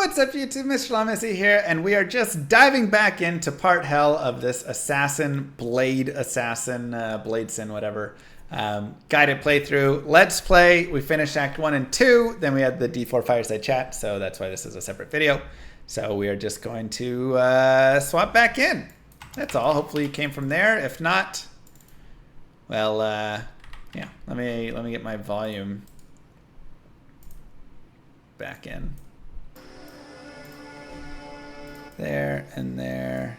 What's up YouTube, Mr. Lamisi here, and we are just diving back into part hell of this Blade Sin, whatever, guided playthrough. Let's play. We finished Act 1 and 2, then we had the D4 Fireside Chat, so that's why this is a separate video. So we are just going to swap back in. That's all. Hopefully you came from there. If not, well, yeah, let me get my volume back in. There and there.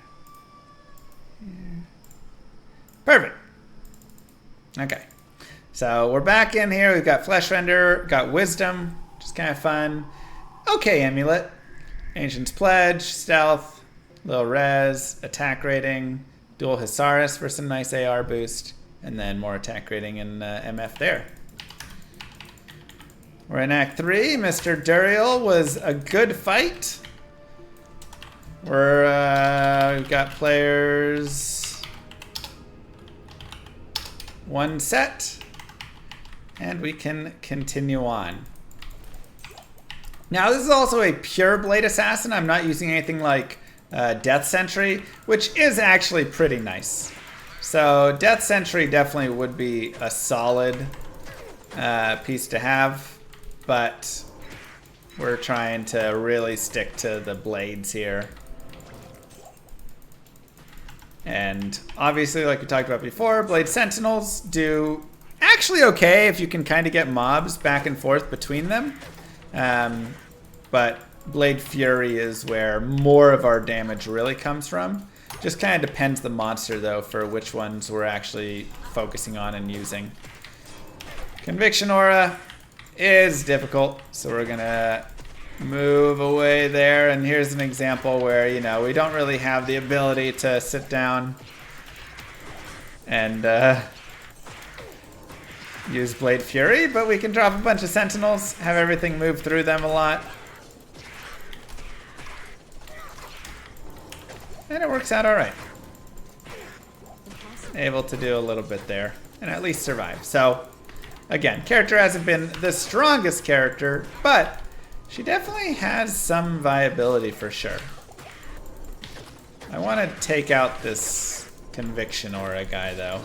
Here. Perfect. Okay. So we're back in here. We've got Flesh Render, got Wisdom, which is kind of fun. Okay, Amulet. Ancient's Pledge, Stealth, Little Res, Attack Rating, Dual Hisaris for some nice AR boost, and then more attack rating and MF there. We're in Act 3. Mr. Duriel was a good fight. We've got players 1 set, and we can continue on. Now this is also a pure Blade Assassin. I'm not using anything like Death Sentry, which is actually pretty nice. So Death Sentry definitely would be a solid piece to have, but we're trying to really stick to the blades here. And obviously, like we talked about before, Blade Sentinels do actually okay if you can kind of get mobs back and forth between them. But Blade Fury is where more of our damage really comes from. Just kind of depends the monster, though, for which ones we're actually focusing on and using. Conviction Aura is difficult, so we're going to move away there, and here's an example where, you know, we don't really have the ability to sit down and use Blade Fury, but we can drop a bunch of Sentinels, have everything move through them a lot. And it works out alright. Able to do a little bit there, and at least survive. So, again, character hasn't been the strongest character, but she definitely has some viability for sure. I want to take out this Conviction Aura guy, though.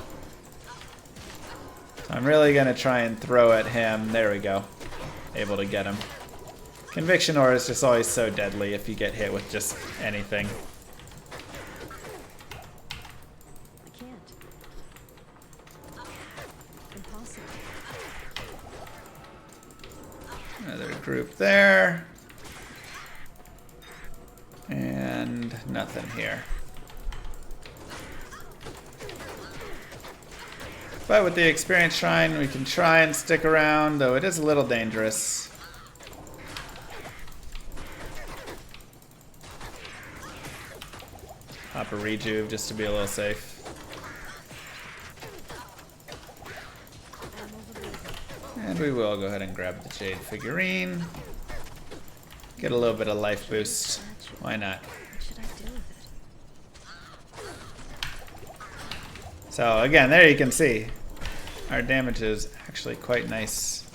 So I'm really going to try and throw at him. There we go. Able to get him. Conviction Aura is just always so deadly if you get hit with just anything. I can't. Impossible. Another group there. And nothing here. But with the Experience Shrine, we can try and stick around, though it is a little dangerous. Pop a Rejuve just to be a little safe. And we will go ahead and grab the Jade figurine. Get a little bit of life boost. Why not? What should I do with it? So again, there you can see our damage is actually quite nice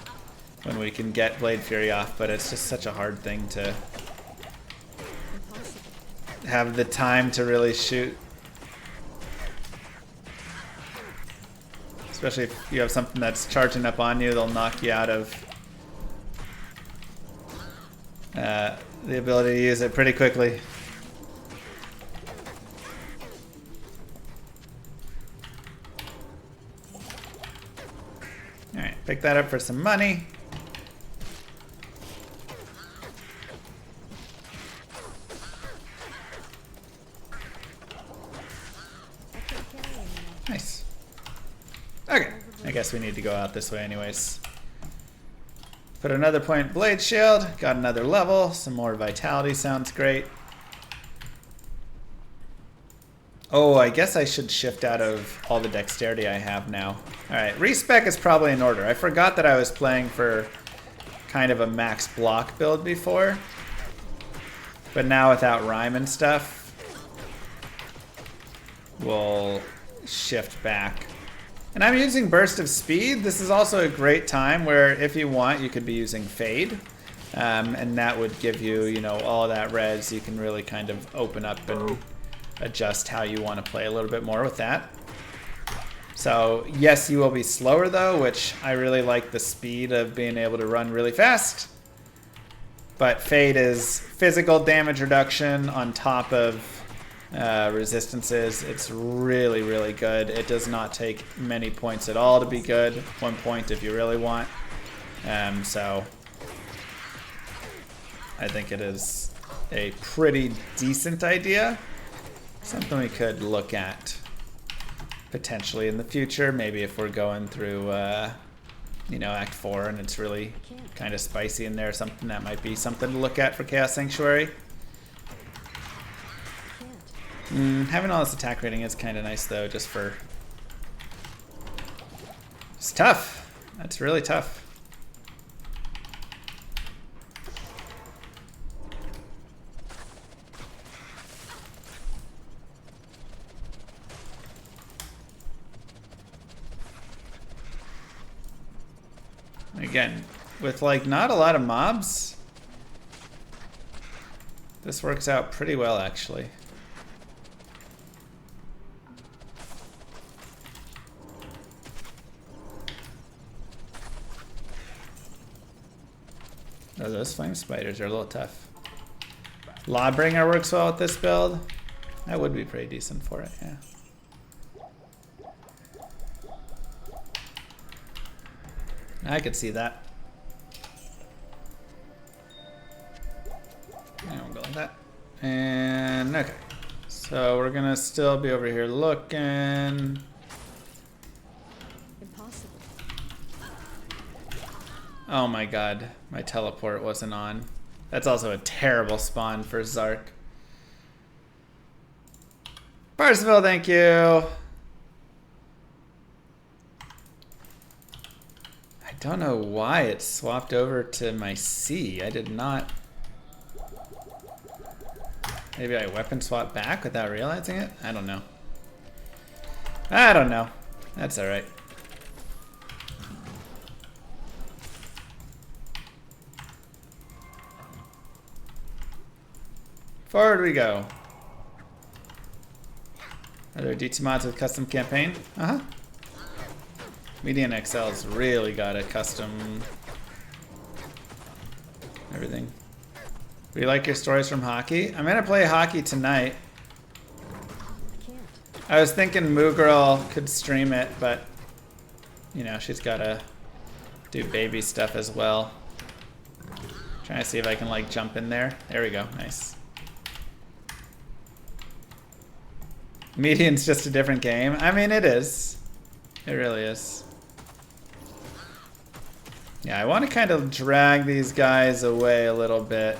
when we can get Blade Fury off, but it's just such a hard thing to have the time to really shoot. Especially if you have something that's charging up on you, they'll knock you out of the ability to use it pretty quickly. Alright, pick that up for some money. Nice. Okay, I guess we need to go out this way anyways. Put another point Blade Shield, got another level, some more Vitality sounds great. Oh, I guess I should shift out of all the Dexterity I have now. Alright, respec is probably in order. I forgot that I was playing for kind of a max block build before. But now without Rhyme and stuff, we'll shift back. And I'm using Burst of Speed. This is also a great time where if you want, you could be using Fade. And that would give you, you know, all that res. You can really kind of open up and adjust how you want to play a little bit more with that. So yes, you will be slower though, which I really like the speed of being able to run really fast. But Fade is physical damage reduction on top of resistances. It's really, really good. It does not take many points at all to be good. 1 point if you really want. So I think it is a pretty decent idea. Something we could look at potentially in the future. Maybe if we're going through, you know, Act 4 and it's really kind of spicy in there. Something that might be something to look at for Chaos Sanctuary. Having all this attack rating is kind of nice though, just for... It's tough. That's really tough. Again, with like not a lot of mobs, this works out pretty well actually. Oh, those flame spiders are a little tough. Lawbringer works well with this build. That would be pretty decent for it, yeah. I could see that. I won't go like that. And okay. So we're gonna still be over here looking. Impossible. Oh my god, my teleport wasn't on. That's also a terrible spawn for Zark. Parsifal, thank you. I don't know why it swapped over to my C. I did not. Maybe I weapon swapped back without realizing it? I don't know. I don't know. That's alright. Forward we go. Are there DT mods with custom campaign? Uh-huh. Median XL's really got a custom everything. Do you like your stories from hockey? I'm gonna play hockey tonight. I can't. I was thinking Moo Girl could stream it, but you know, she's gotta do baby stuff as well. Trying to see if I can like jump in there. There we go, nice. Median's just a different game. I mean, it is. It really is. Yeah, I want to kind of drag these guys away a little bit.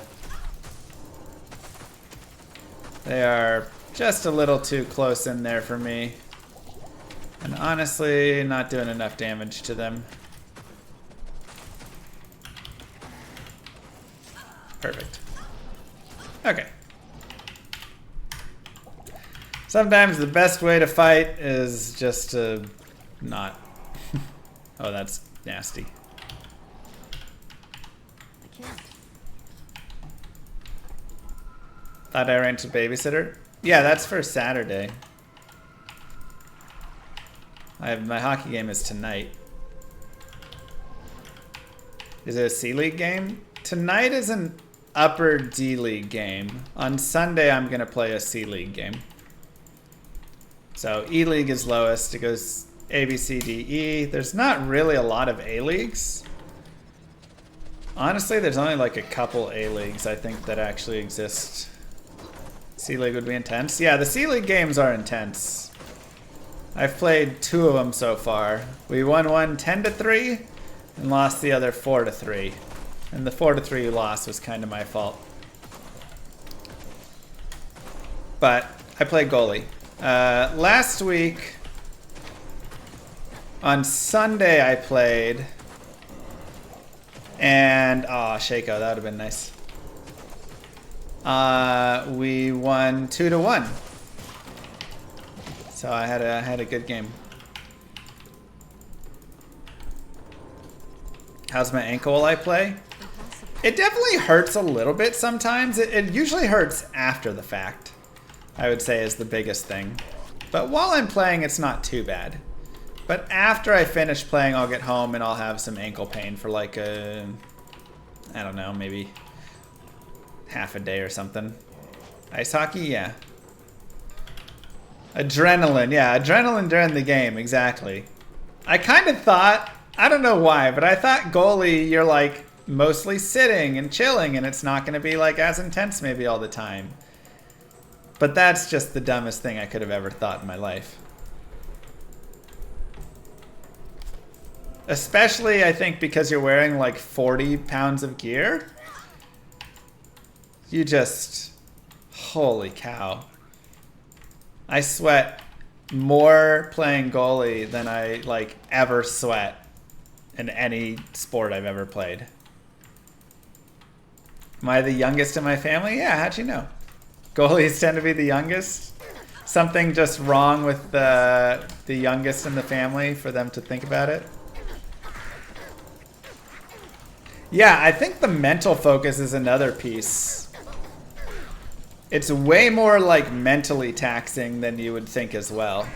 They are just a little too close in there for me. And honestly, not doing enough damage to them. Perfect. Okay. Sometimes the best way to fight is just to not. Oh, that's nasty. I can't. Thought I ran to babysitter? Yeah, that's for Saturday. My hockey game is tonight. Is it a C-League game? Tonight is an upper D-League game. On Sunday, I'm going to play a C-League game. So E-League is lowest. It goes A, B, C, D, E. There's not really a lot of A-Leagues. Honestly, there's only like a couple A-Leagues I think that actually exist. C-League would be intense. Yeah, the C-League games are intense. I've played 2 of them so far. We won one 10-3 and lost the other 4-3. And the 4-3 loss was kind of my fault. But I play goalie. Last week, on Sunday I played, and, oh, Shaco, that would have been nice. We won 2-1. So I had a good game. How's my ankle while I play? It definitely hurts a little bit sometimes. It usually hurts after the fact, I would say, is the biggest thing. But while I'm playing, it's not too bad. But after I finish playing, I'll get home and I'll have some ankle pain for like I don't know, maybe half a day or something. Ice hockey, yeah. Adrenaline, yeah, adrenaline during the game, exactly. I kind of thought, I don't know why, but I thought goalie, you're like mostly sitting and chilling and it's not going to be like as intense maybe all the time. But that's just the dumbest thing I could have ever thought in my life. Especially, I think, because you're wearing like 40 pounds of gear. You just, holy cow. I sweat more playing goalie than I like ever sweat in any sport I've ever played. Am I the youngest in my family? Yeah, how'd you know? Goalies tend to be the youngest. Something just wrong with the youngest in the family for them to think about it. Yeah, I think the mental focus is another piece. It's way more like mentally taxing than you would think as well.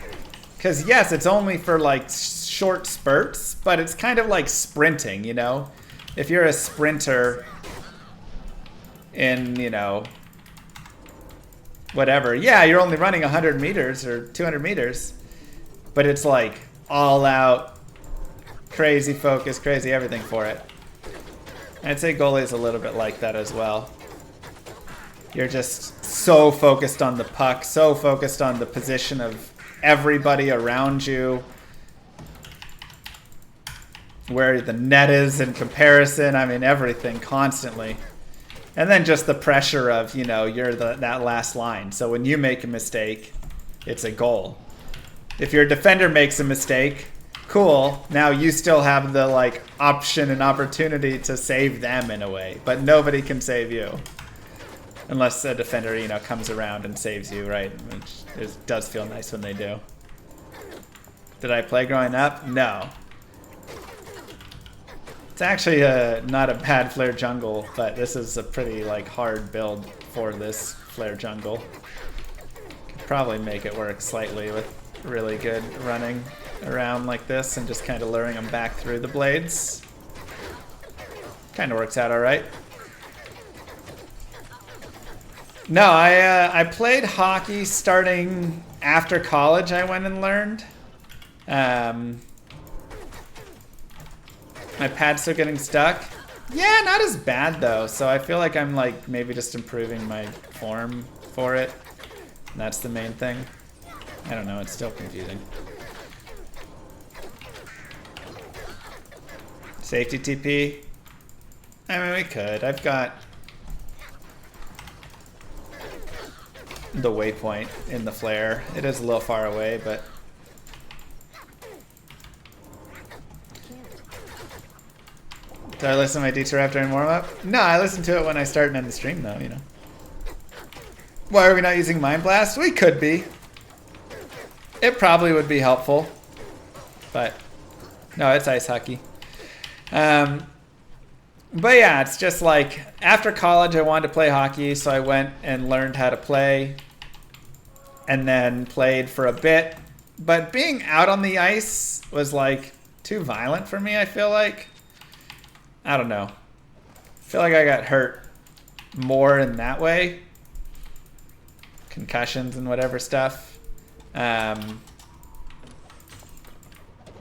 Because yes, it's only for like short spurts, but it's kind of like sprinting, you know? If you're a sprinter in, you know, whatever. Yeah, you're only running 100 meters or 200 meters, but it's like all out, crazy focus, crazy everything for it. I'd say goalie is a little bit like that as well. You're just so focused on the puck, so focused on the position of everybody around you, where the net is in comparison. I mean, everything constantly. And then just the pressure of, you know, you're that last line. So when you make a mistake, it's a goal. If your defender makes a mistake, cool. Now you still have the like option and opportunity to save them in a way, but nobody can save you. Unless a defender, you know, comes around and saves you, right? Which does feel nice when they do. Did I play growing up? No. It's actually not a bad Flayer Jungle, but this is a pretty like hard build for this Flayer Jungle. Could probably make it work slightly with really good running around like this and just kind of luring them back through the blades. Kind of works out all right. No, I played hockey starting after college. I went and learned. My pad's still getting stuck. Yeah, not as bad though. So I feel like I'm like maybe just improving my form for it. And that's the main thing. I don't know. It's still confusing. Safety TP. I mean, we could. I've got the waypoint in the flare. It is a little far away, but do I listen to my detour after I warm up? No, I listen to it when I start and end the stream though, you know. Why are we not using Mind Blast? We could be. It probably would be helpful. But no, it's ice hockey. But yeah, it's just like after college I wanted to play hockey, so I went and learned how to play and then played for a bit. But being out on the ice was like too violent for me, I feel like. I don't know. I feel like I got hurt more in that way. Concussions and whatever stuff.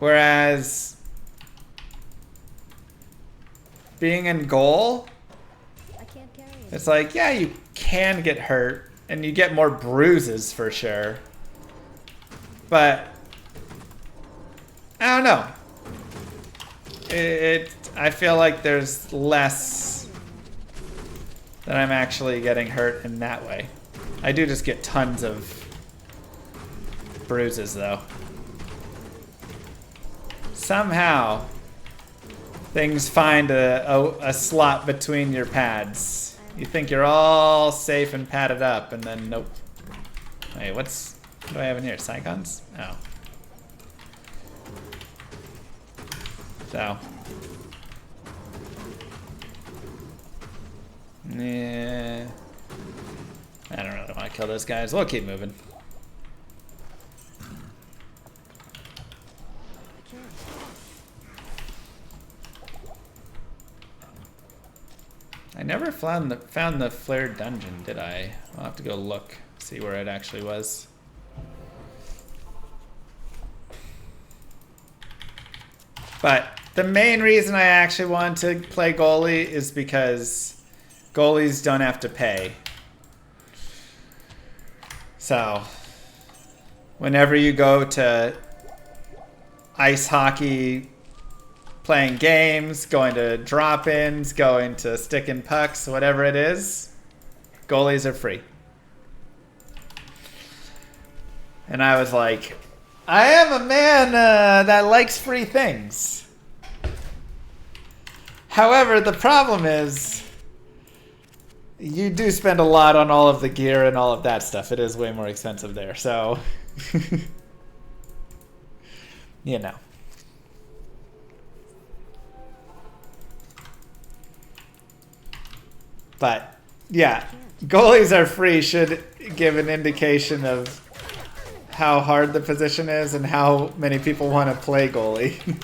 Whereas being in goal, it's like, yeah, you can get hurt and you get more bruises for sure. But I don't know. I feel like there's less that I'm actually getting hurt in that way. I do just get tons of bruises though. Somehow things find a slot between your pads. You think you're all safe and padded up, and then nope. Wait, what do I have in here? Psychons? Oh. So. Yeah. I don't really want to kill those guys. We'll keep moving. I can't. I never found the Flayer Dungeon, did I? I'll have to go look, see where it actually was. But the main reason I actually want to play goalie is because goalies don't have to pay. So, whenever you go to ice hockey, playing games, going to drop-ins, going to stick and pucks, whatever it is, goalies are free. And I was like, I am a man that likes free things. However, the problem is you do spend a lot on all of the gear and all of that stuff. It is way more expensive there, so you know. But yeah, goalies are free should give an indication of how hard the position is and how many people want to play goalie.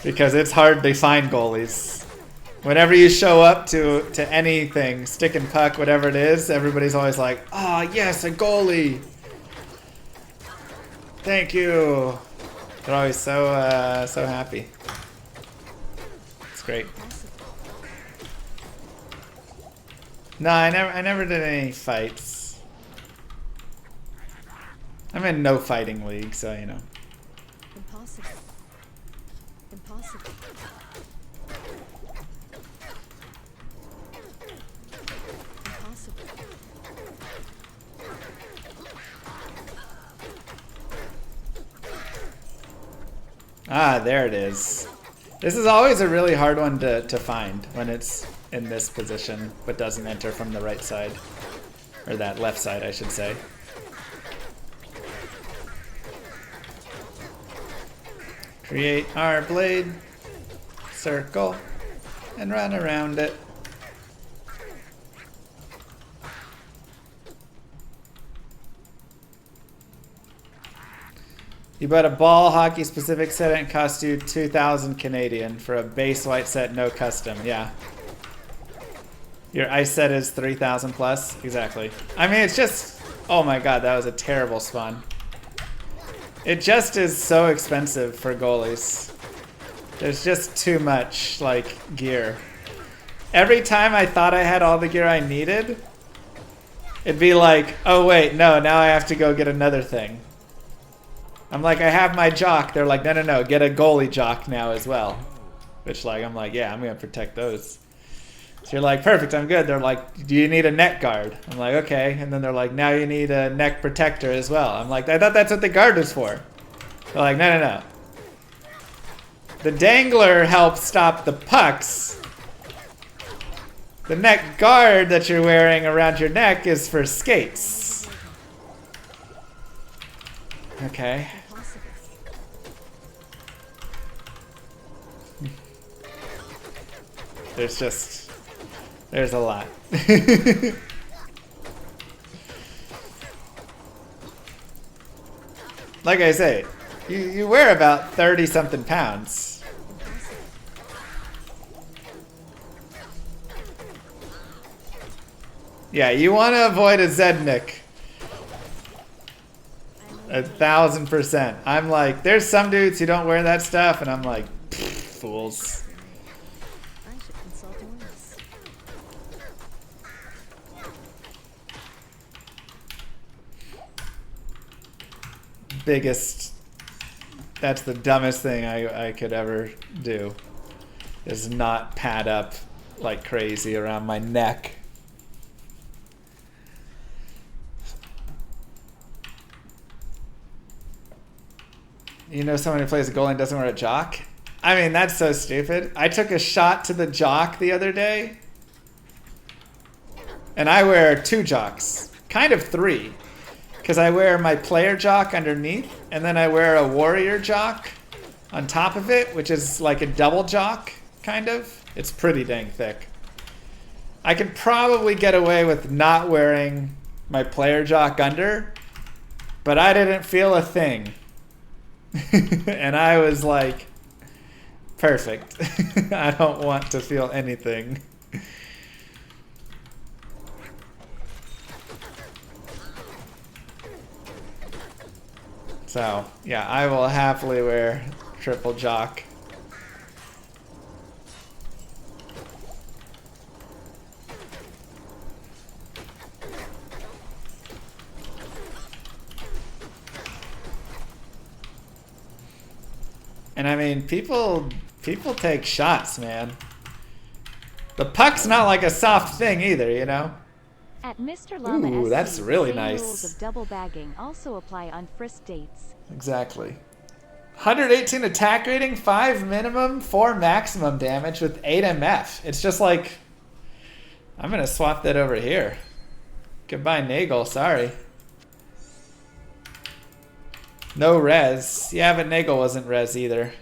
Because it's hard to find goalies. Whenever you show up to anything, stick and puck, whatever it is, everybody's always like, "Oh yes, a goalie! Thank you." They're always so happy. It's great. No, I never did any fights. I'm in no fighting league, so you know. Impossible. Impossible. Impossible. Ah, there it is. This is always a really hard one to find when it's in this position, but doesn't enter from the right side. Or that left side, I should say. Create our blade circle and run around it. You bought a Baal hockey specific set and it cost you 2,000 Canadian for a base white set, no custom. Yeah. Your ice set is 3,000 plus? Exactly. I mean, it's just... Oh my god, that was a terrible spawn. It just is so expensive for goalies. There's just too much, like, gear. Every time I thought I had all the gear I needed, it'd be like, oh wait, no, now I have to go get another thing. I'm like, I have my jock. They're like, no, get a goalie jock now as well. Which, like, I'm like, yeah, I'm going to protect those. So you're like, perfect, I'm good. They're like, do you need a neck guard? I'm like, okay. And then they're like, now you need a neck protector as well. I'm like, I thought that's what the guard was for. They're like, no. The dangler helps stop the pucks. The neck guard that you're wearing around your neck is for skates. Okay. There's a lot. Like I say, you wear about 30-something pounds. Yeah, you want to avoid a Zednik. 1,000%. I'm like, there's some dudes who don't wear that stuff, and I'm like, fools. I should consult Ormus. Biggest... That's the dumbest thing I could ever do. Is not pad up like crazy around my neck. You know someone who plays a goalie and doesn't wear a jock? I mean, that's so stupid. I took a shot to the jock the other day. And I wear 2 jocks. Kind of 3. Because I wear my player jock underneath. And then I wear a warrior jock on top of it. Which is like a double jock, kind of. It's pretty dang thick. I could probably get away with not wearing my player jock under, but I didn't feel a thing. And I was like, perfect. I don't want to feel anything. So, yeah, I will happily wear triple jock. And I mean, people take shots, man. The puck's not like a soft thing either, you know? At Mr. Llama Ooh, SC, that's really the same nice. rules of double bagging also apply on frisk dates. Exactly. 118 attack rating, 5 minimum, 4 maximum damage with 8 MF. It's just like, I'm gonna swap that over here. Goodbye, Nagel, sorry. No res. Yeah, but Nagel wasn't res either.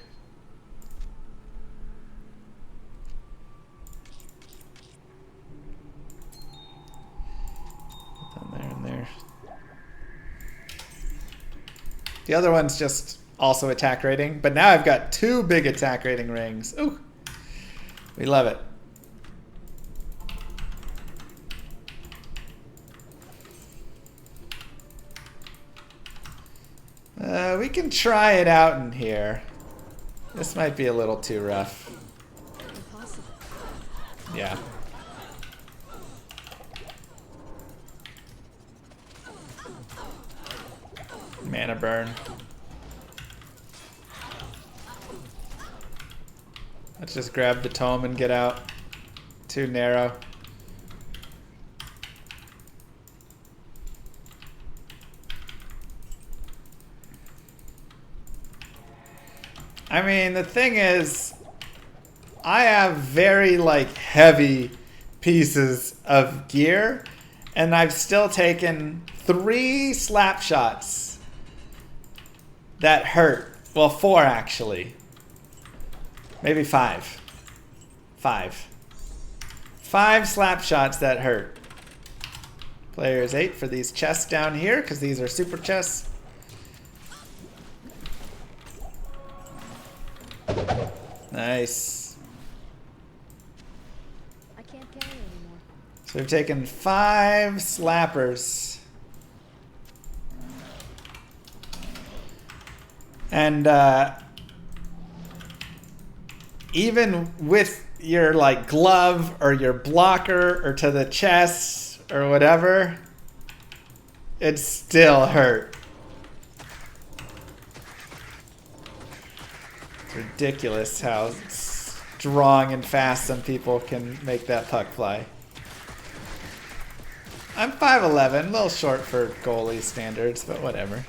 And there. The other one's just also attack rating, but now I've got 2 big attack rating rings. Ooh, we love it. We can try it out in here. This might be a little too rough. Impossible. Yeah. Mana burn. Let's just grab the tome and get out. Too narrow. I mean, the thing is, I have very, like, heavy pieces of gear, and I've still taken 3 slap shots that hurt. Well, 4, actually. Maybe 5. 5. 5 slap shots that hurt. Players 8 for these chests down here, because these are super chests. Nice. I can't carry anymore. So we've taken 5 slappers. And even with your like glove or your blocker or to the chest or whatever, it still hurt. It's ridiculous how strong and fast some people can make that puck fly. I'm 5'11", a little short for goalie standards, but whatever.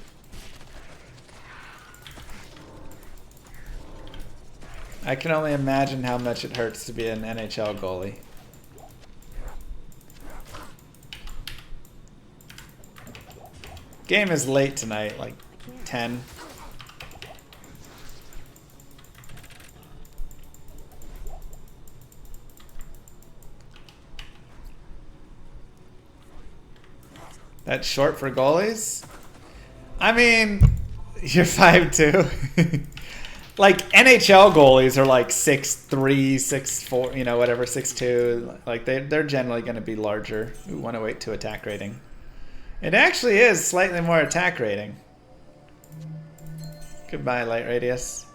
I can only imagine how much it hurts to be an NHL goalie. Game is late tonight, like 10. That's short for goalies? I mean, you're 5'2". Like, NHL goalies are like 6'3", 6'4", you know, whatever, 6'2". Like, they're generally going to be larger. Ooh, 108 attack rating. It actually is slightly more attack rating. Goodbye, light radius.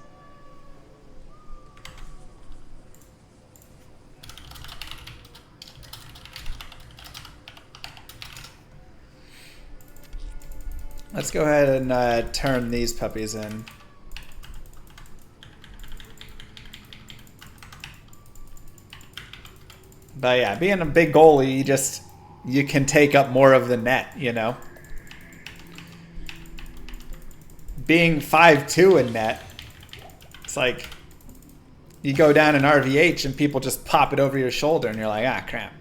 Let's go ahead and turn these puppies in. But yeah, being a big goalie, you can take up more of the net, you know? Being 5'2" in net, it's like you go down in RVH and people just pop it over your shoulder and you're like, ah, crap.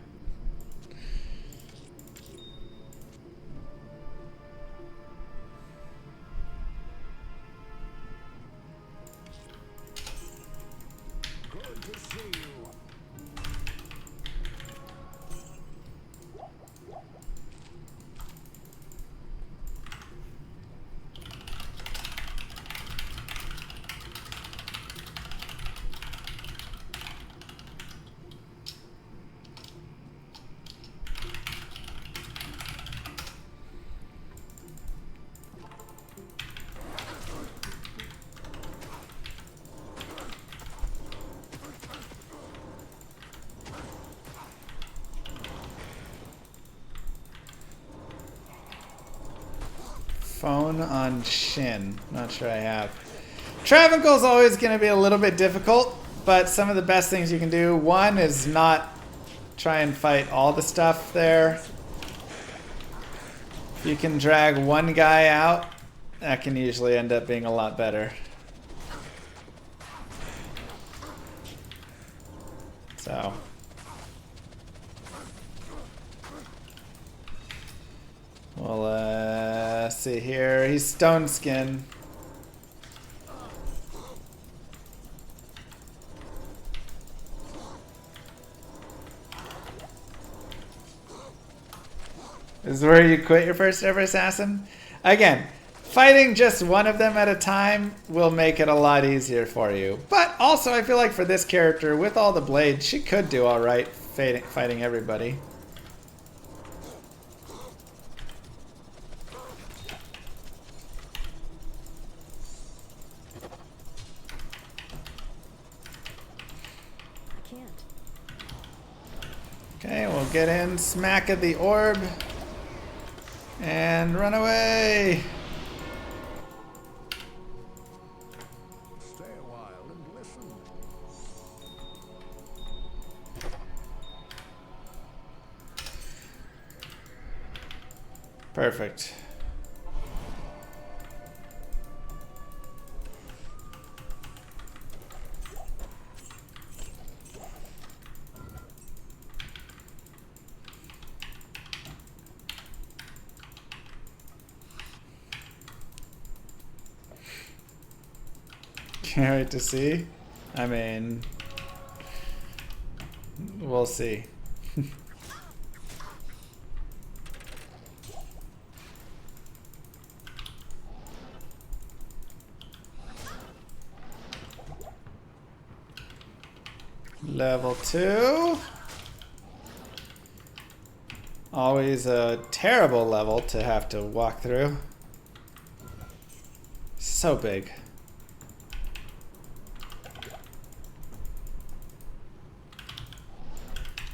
phone on Shin. Not sure I have. Travancore is always going to be a little bit difficult, but some of the best things you can do, one is not try and fight all the stuff there. If you can drag one guy out, that can usually end up being a lot better. So. Well, see here. He's stone skin. This is where you quit your first ever assassin. Again, fighting just one of them at a time will make it a lot easier for you. But also, I feel like for this character, with all the blades, she could do alright fighting everybody. I can't. Okay, we'll get in, smack at the orb, and run away. Stay a while and listen. Perfect. Can't wait to see. I mean, we'll see. Level 2. Always a terrible level to have to walk through. So big.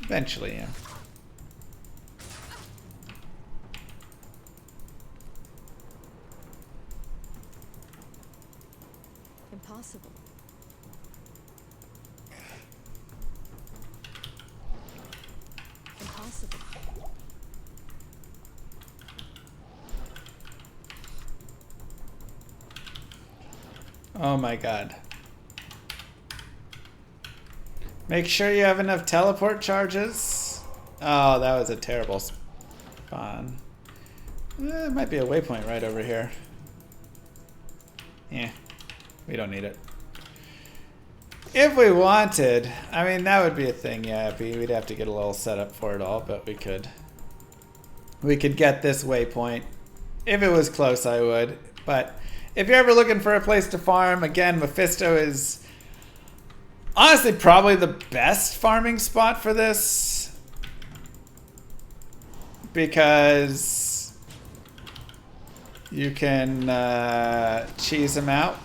Eventually, yeah. Impossible. Impossible. Oh my god. Make sure you have enough teleport charges. Oh, that was a terrible spawn. It might be a waypoint right over here. Yeah, we don't need it. If we wanted, I mean, that would be a thing, yeah. We'd have to get a little setup for it all, but we could. We could get this waypoint. If it was close, I would. But if you're ever looking for a place to farm, again, Mephisto is honestly probably the best farming spot for this. Because you can cheese him out.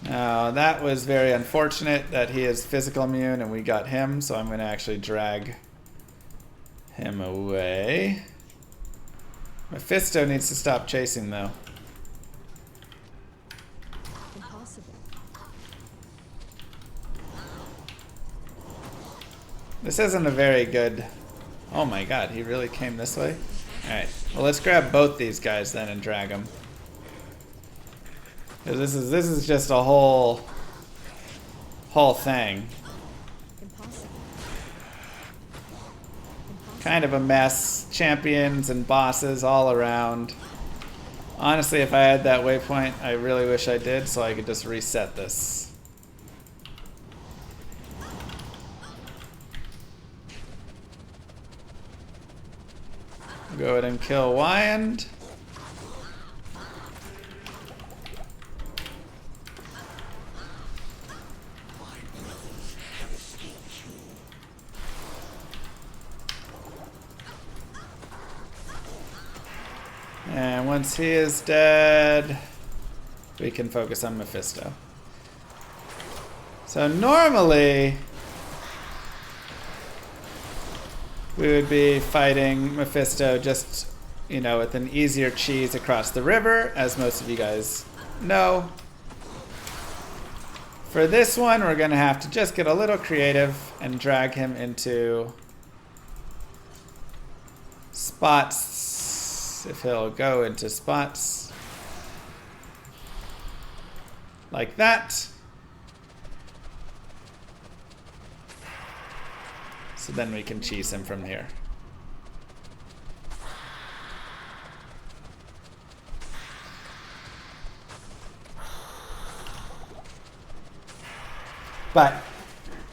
Now, that was very unfortunate that he is physical immune and we got him, so I'm going to actually drag him away. Mephisto needs to stop chasing, though. Impossible. This isn't a very good... Oh my god, he really came this way? Alright, well let's grab both these guys then and drag them. This is just a whole thing. Impossible. Kind of a mess. Champions and bosses all around. Honestly, if I had that waypoint, I really wish I did, so I could just reset this. Go ahead and kill Wyand. And once he is dead, we can focus on Mephisto. So normally, we would be fighting Mephisto just you know, with an easier cheese across the river, as most of you guys know. For this one, we're going to have to just get a little creative and drag him into spots, if he'll go into spots like that. So then we can cheese him from here. But,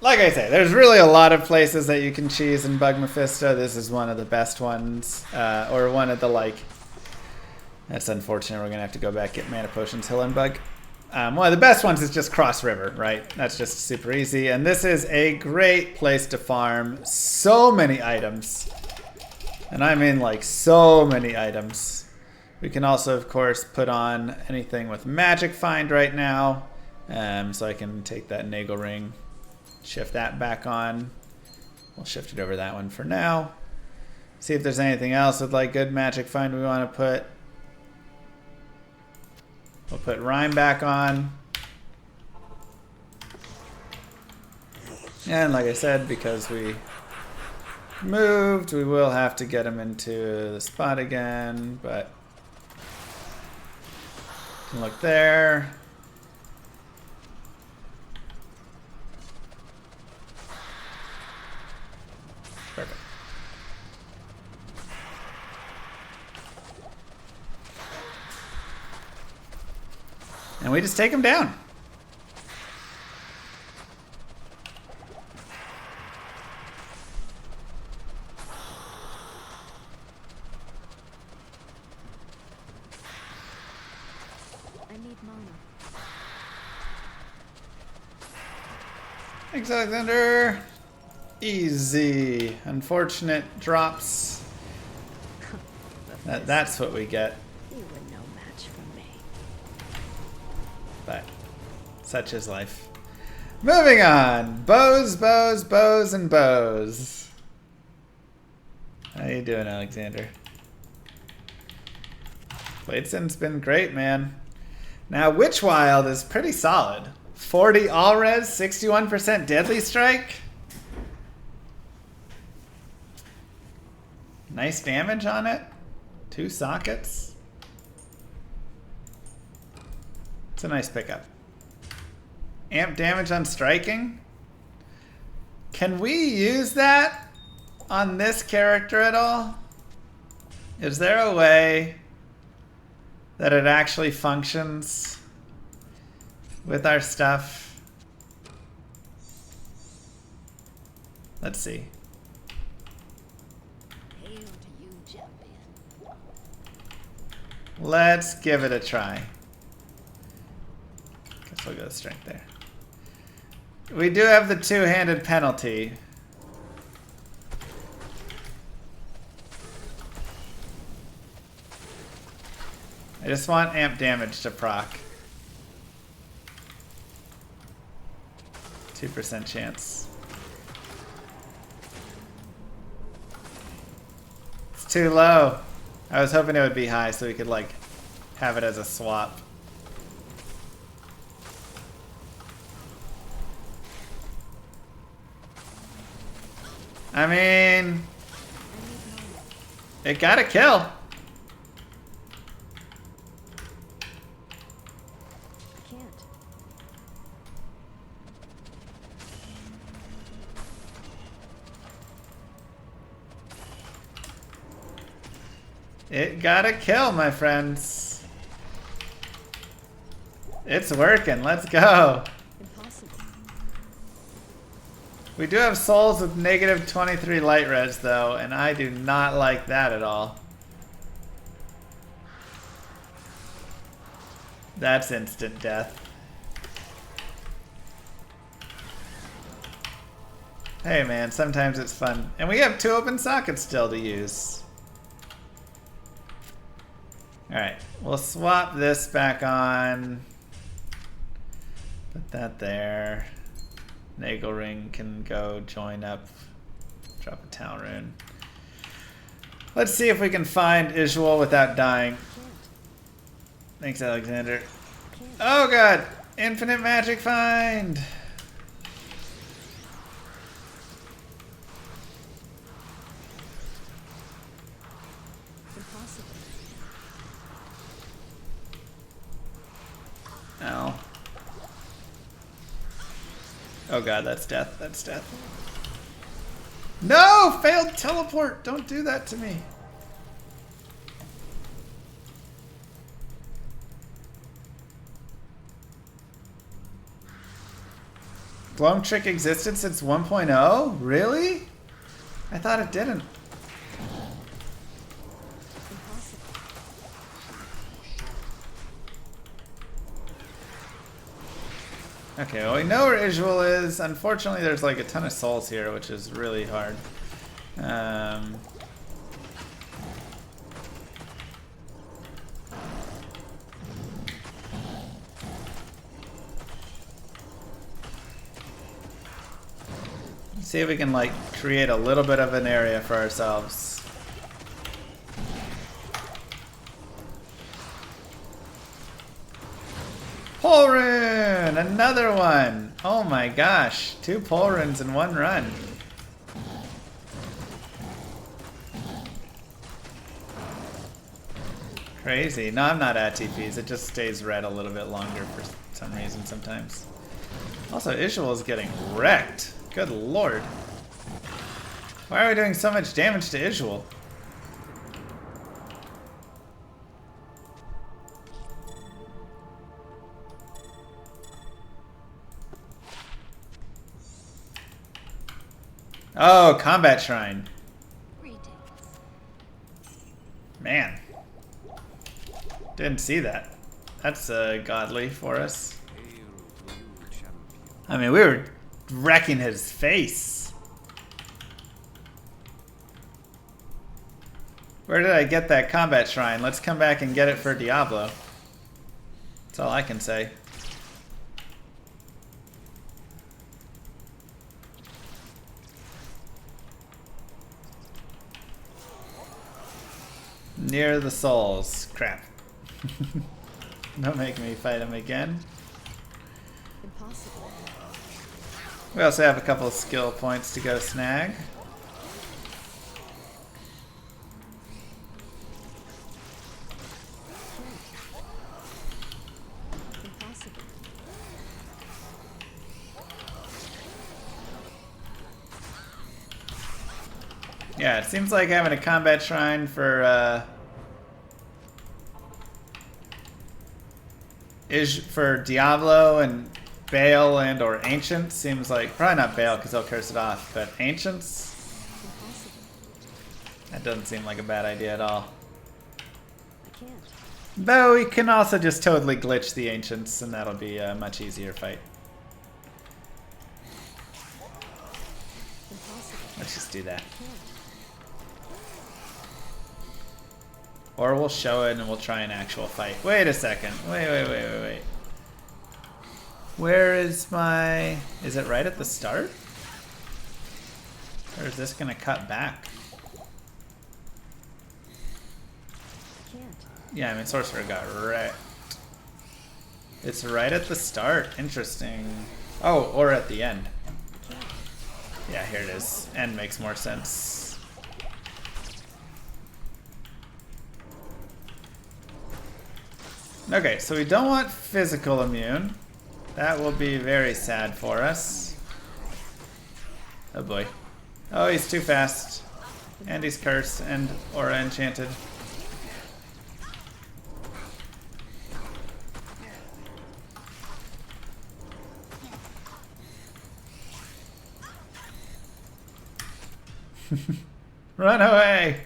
like I say, there's really a lot of places that you can cheese and bug Mephisto. This is one of the best ones, or one of the, like, that's unfortunate. We're going to have to go back, get mana potions, heal and bug. One of the best ones is just cross river, right? That's just super easy. And this is a great place to farm so many items. And I mean, like, so many items. We can also, of course, put on anything with magic find right now. So I can take that Nagel ring, shift that back on. We'll shift it over that one for now. See if there's anything else with like good magic find we want to put. We'll put Rhyme back on. And like I said, because we moved, we will have to get him into the spot again, but look there. Perfect. And we just take him down. I need mana. Thanks, Alexander. Easy. Unfortunate drops. That's what we get. You were no match for me. But such is life. Moving on. Bows, bows, bows, and bows. How you doing, Alexander? Bladesen's been great, man. Now, Witch Wild is pretty solid. 40 all res, 61% deadly strike. Nice damage on it. 2 sockets. It's a nice pickup. Amp damage on striking. Can we use that on this character at all? Is there a way that it actually functions with our stuff? Let's see. Hail to you, champion. Let's give it a try. Guess we'll go strength there. We do have the 2-handed penalty. I just want amp damage to proc. 2% chance. It's too low. I was hoping it would be high so we could like have it as a swap. I mean, it got a kill. I can't. It got a kill, my friends. It's working. Let's go. Impossible. We do have souls with negative 23 light res, though, and I do not like that at all. That's instant death. Hey, man, sometimes it's fun. And we have 2 open sockets still to use. Alright, we'll swap this back on. Put that there. Nagel ring can go join up. Drop a town rune. Let's see if we can find Izual without dying. Thanks, Alexander. Oh god! Infinite magic find! Impossible. Ow. Oh god, that's death. That's death. No! Failed teleport! Don't do that to me. Gloam Trick existed since 1.0? Really? I thought it didn't. Impossible. Okay, well we know where Izual is. Unfortunately, there's like a ton of souls here, which is really hard. See if we can like create a little bit of an area for ourselves. Pole rune! Another one! Oh my gosh, 2 pole runes in one run. Crazy. No, I'm not at TPs. It just stays red a little bit longer for some reason sometimes. Also, Izual is getting wrecked. Good lord. Why are we doing so much damage to Izual? Oh, combat shrine. Greetings. Man. Didn't see that. That's godly for us. I mean, we were wrecking his face. Where did I get that combat shrine? Let's come back and get it for Diablo. That's all I can say. Near the souls. Crap. Don't make me fight him again. Impossible. We also have a couple of skill points to go snag. Impossible. Yeah, it seems like having a combat shrine for Diablo and Baal and or Ancients seems like, probably not Baal because they'll curse it off, but Ancients, Impossible. that doesn't seem like a bad idea at all. I can't. Though we can also just totally glitch the Ancients and that'll be a much easier fight. Impossible. Let's just do that. I can't. Or we'll show it and we'll try an actual fight. Wait a second. Wait. Where is my... Is it right at the start? Or is this gonna cut back? I can't. Yeah, I mean, Sorcerer got wrecked. It's right at the start. Interesting. Oh, or at the end. I can't. Yeah, here it is. End makes more sense. Okay, so we don't want physical immune. That will be very sad for us. Oh boy. Oh, he's too fast. And he's cursed and aura enchanted. Run away!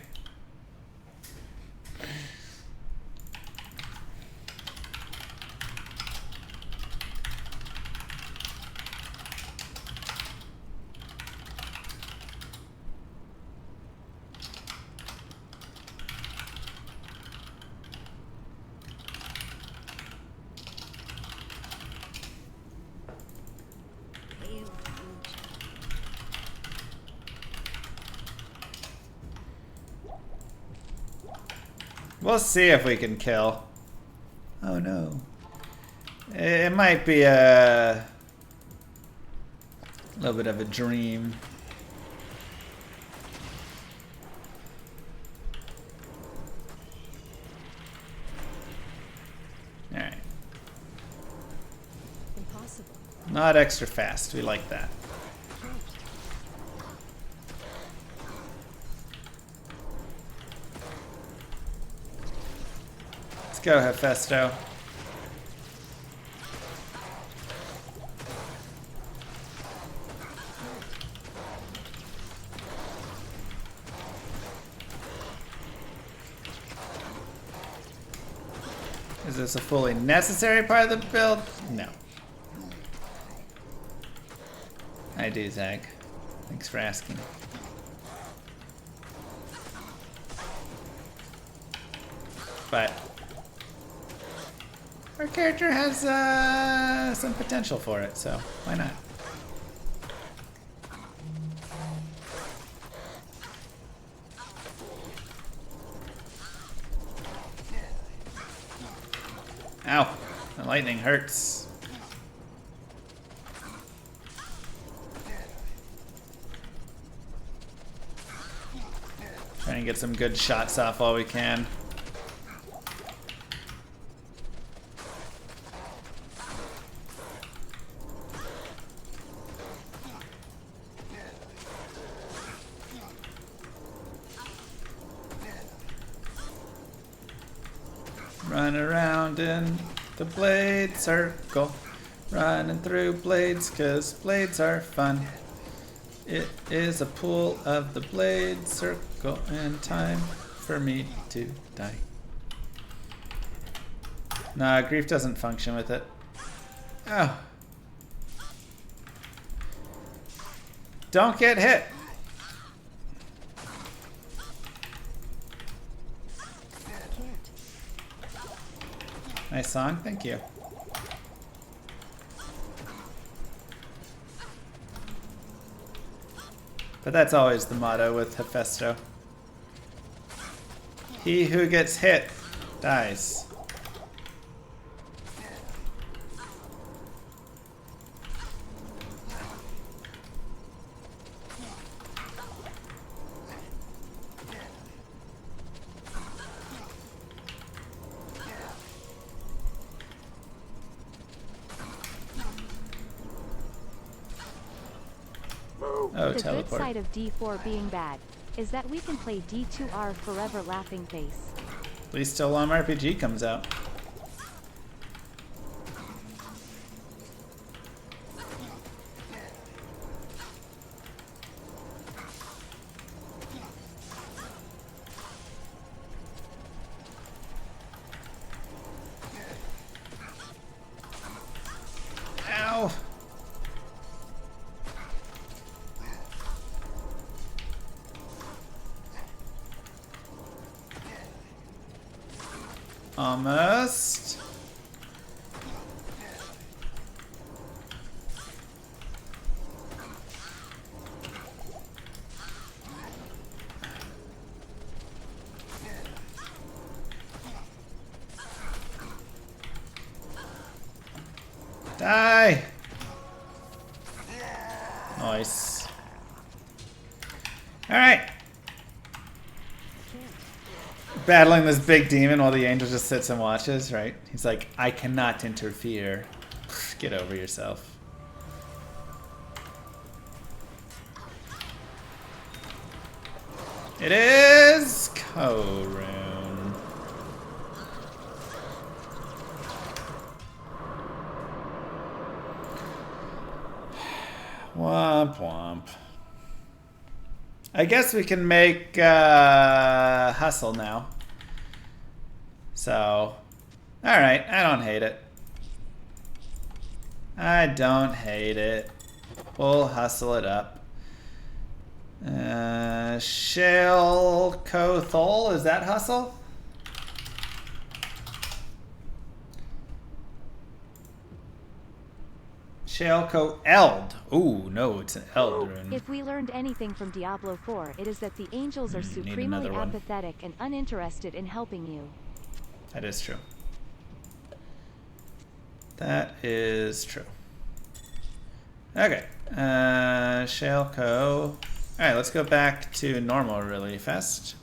We'll see if we can kill. Oh no. It might be a little bit of a dream. Alright. Impossible. Not extra fast. We like that. Let's go, Hephaisto. Is this a fully necessary part of the build? No. I do, Zach. Thanks for asking. But our character has some potential for it, so why not? Ow, the lightning hurts. Trying to get some good shots off while we can. Run around in the blade circle, running through blades 'cause blades are fun. It is a pool of the blade circle and time for me to die. Nah, grief doesn't function with it. Oh. Don't get hit. Nice song, thank you. But that's always the motto with Hephaisto. He who gets hit dies. Oh, The teleport. good side of D4 being bad is that we can play D2R forever laughing face. At least till RPG comes out. Ow! Almost. Die. Nice. All right. Battling this big demon while the angel just sits and watches, right? He's like, I cannot interfere. Get over yourself. It is Korun. Womp womp. I guess we can make hustle now. So, alright, I don't hate it. I don't hate it. We'll hustle it up. Shale Kothol, is that hustle? Shalco Eld. Ooh, no, it's an Eld rune. If we learned anything from Diablo 4, it is that the angels are Need supremely another one. apathetic and uninterested in helping you. That is true. That is true. Okay. Shalco. Alright, let's go back to normal really fast.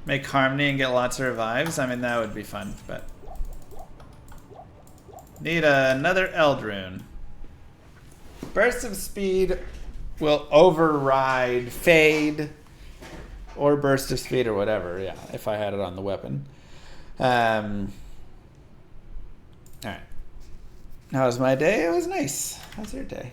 Make Harmony and get lots of revives. I mean, that would be fun, but... Need another Eld rune. Burst of Speed will override Fade or Burst of Speed or whatever, yeah, if I had it on the weapon. Alright. How was my day? It was nice. How's your day?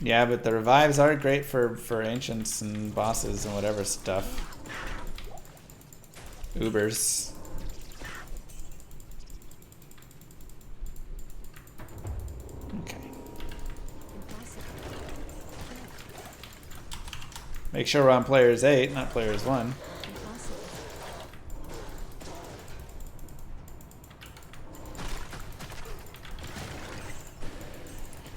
Yeah, but the revives are great for ancients and bosses and whatever stuff. Ubers. Okay. Make sure we're on players 8, not players 1.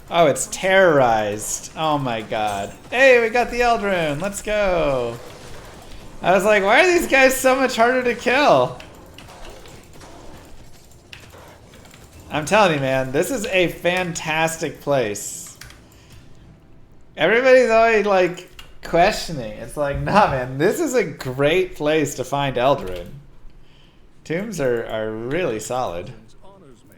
Oh, it's terrorized. Oh my god. Hey, we got the Eld rune. Let's go. I was like, why are these guys so much harder to kill? I'm telling you, man, this is a fantastic place. Everybody's always like questioning. It's like, nah, man, this is a great place to find Eld rune. Tombs are really solid. honors me.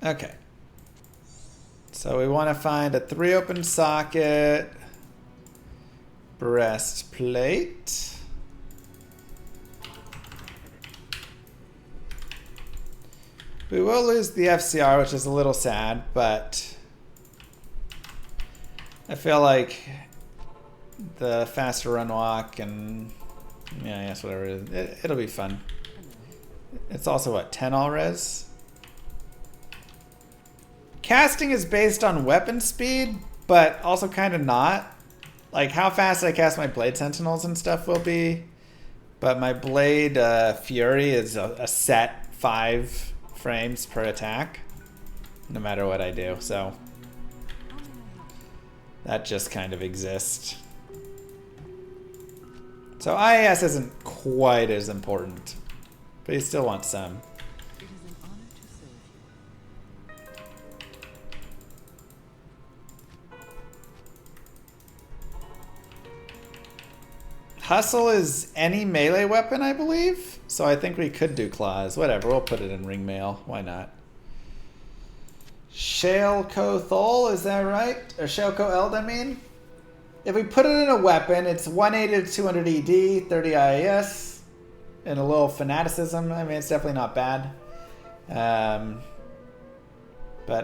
Okay. So we want to find a 3 open socket, breastplate. We will lose the FCR, which is a little sad, but I feel like the faster run walk and yeah, I guess whatever it is, it'll be fun. It's also what, 10 all res? Casting is based on weapon speed, but also kind of not. Like how fast I cast my Blade Sentinels and stuff will be. But my Blade Fury is a set 5 frames per attack. No matter what I do, so. That just kind of exists. So IAS isn't quite as important. But you still want some. Hustle is any melee weapon, I believe. So I think we could do claws. Whatever, we'll put it in ring mail. Why not? Shalco Thol, is that right? Or Shalco Eld, I mean? If we put it in a weapon, it's 180 to 200 ED, 30 IAS, and a little fanaticism. I mean, it's definitely not bad. But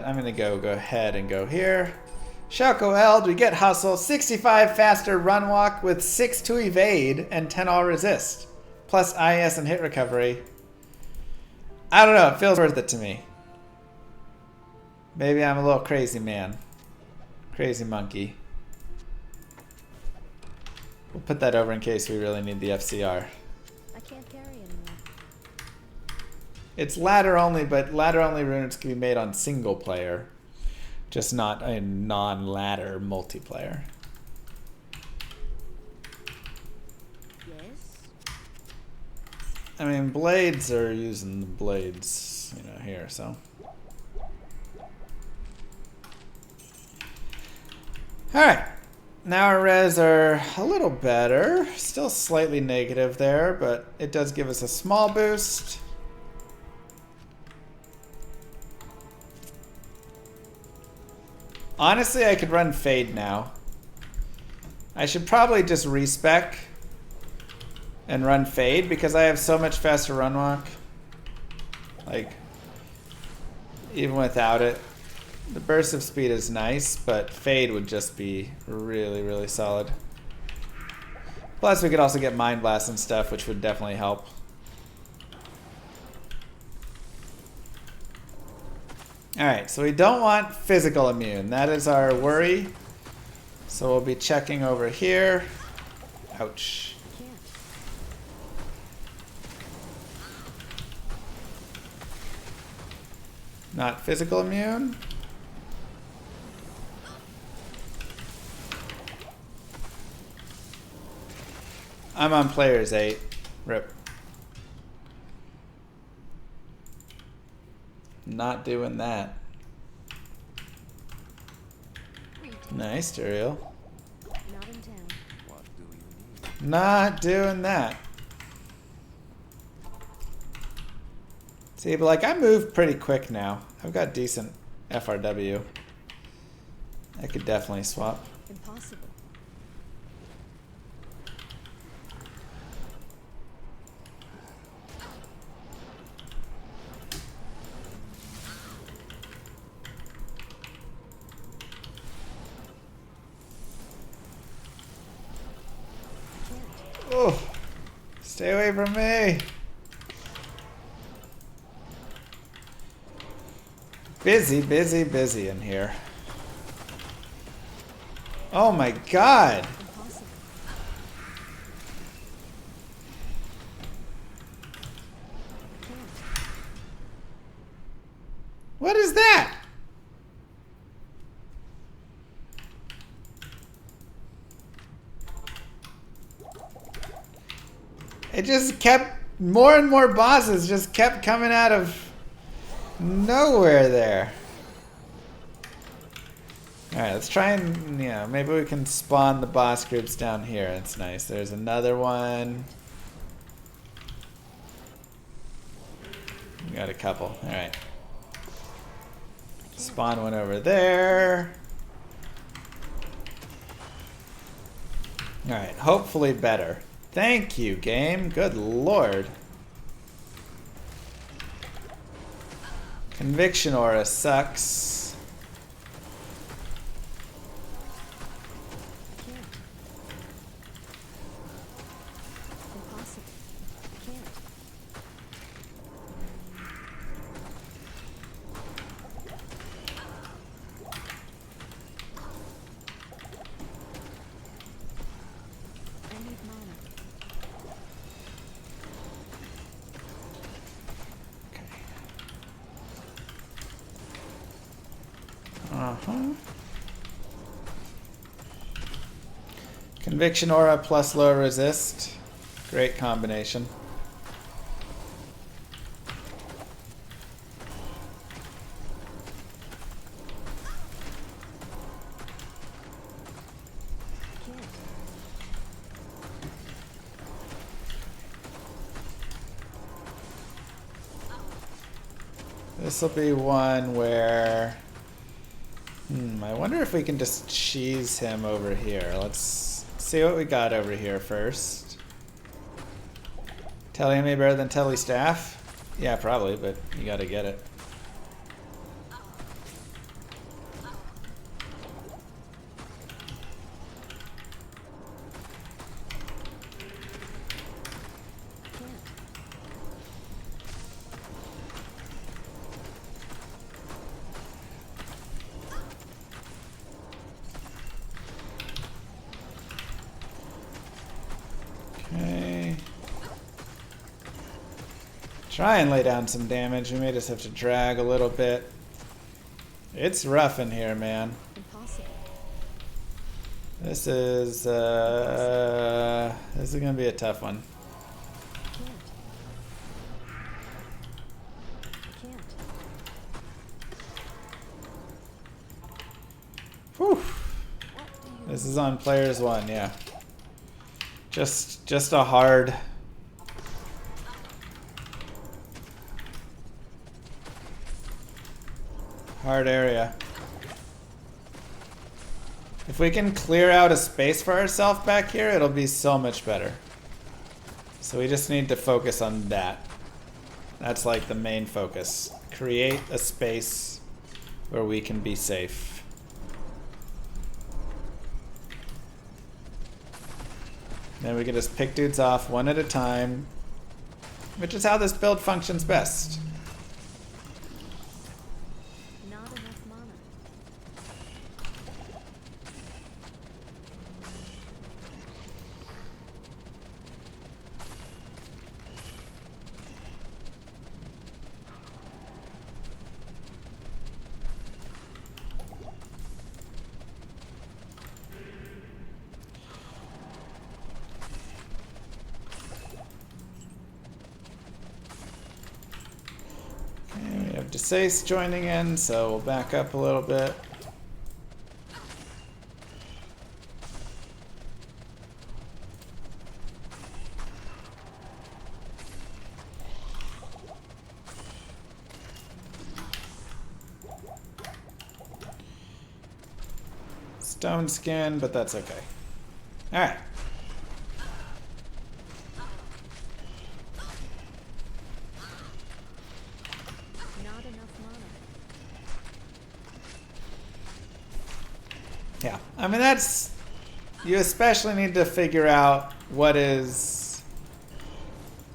I'm going to go ahead and go here. Shalco Eld, we get Hustle, 65 faster run walk with 6 to evade and 10 all resist. Plus IS and hit recovery. I don't know, it feels worth it to me. Maybe I'm a little crazy man. Crazy monkey. We'll put that over in case we really need the FCR. I can't carry anymore. It's ladder only, but ladder only runes can be made on single player. Just not a non-ladder multiplayer. Yes? I mean, blades are using the blades, you know, here, so. Alright. Now our res are a little better. Still slightly negative there, but it does give us a small boost. Honestly, I could run Fade now. I should probably just respec and run Fade because I have so much faster run walk. Like, even without it. The burst of speed is nice, but Fade would just be really, really solid. Plus, we could also get Mind Blast and stuff, which would definitely help. Alright, so we don't want physical immune. That is our worry. So we'll be checking over here. Ouch. Can't. Not physical immune. I'm on players 8. Rip. Not doing that. Nice, Duriel. Not in town. What do you need? Not doing that. See, but like I move pretty quick now. I've got decent FRW. I could definitely swap. Impossible. Oh, stay away from me. Busy, busy, busy in here. Oh my god. Impossible. Can't. What is that? It just kept, more and more bosses just kept coming out of nowhere there. Alright, let's try and, maybe we can spawn the boss groups down here. It's nice. There's another one. We got a couple. Alright. Spawn one over there. Alright, hopefully better. Thank you, game. Good lord. Conviction aura sucks. Can't. Impossible. Can't. I need mana. Uh-huh. Conviction aura plus low resist. Great combination. Can't. This will be one where... I wonder if we can just cheese him over here. Let's see what we got over here first. Telly any better than Telly staff? Yeah, probably, but you gotta get it. Can't. Okay. Try and lay down some damage. We may just have to drag a little bit. It's rough in here, man. Impossible. This is gonna be a tough one. Can't. Can't. Whew. What do you This is on players 1, yeah. Just a hard area. If we can clear out a space for ourselves back here, it'll be so much better. So we just need to focus on that. That's like the main focus. Create a space where we can be safe. Then we can just pick dudes off one at a time, which is how this build functions best. not Sace joining in, so we'll back up a little bit. Stone skin, but that's okay. Alright. Not enough mana. Yeah, I mean that's, you especially need to figure out what is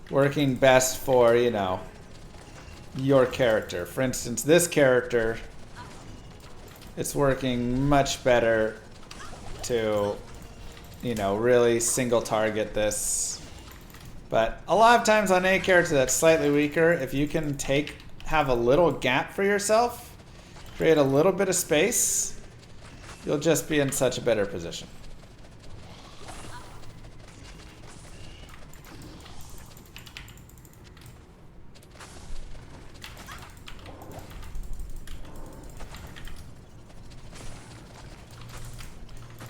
working best for, you know, your character. For instance, this character, it's working much better to, you know, really single target this. But a lot of times on a character that's slightly weaker, if you can have a little gap for yourself, create a little bit of space, you'll just be in such a better position.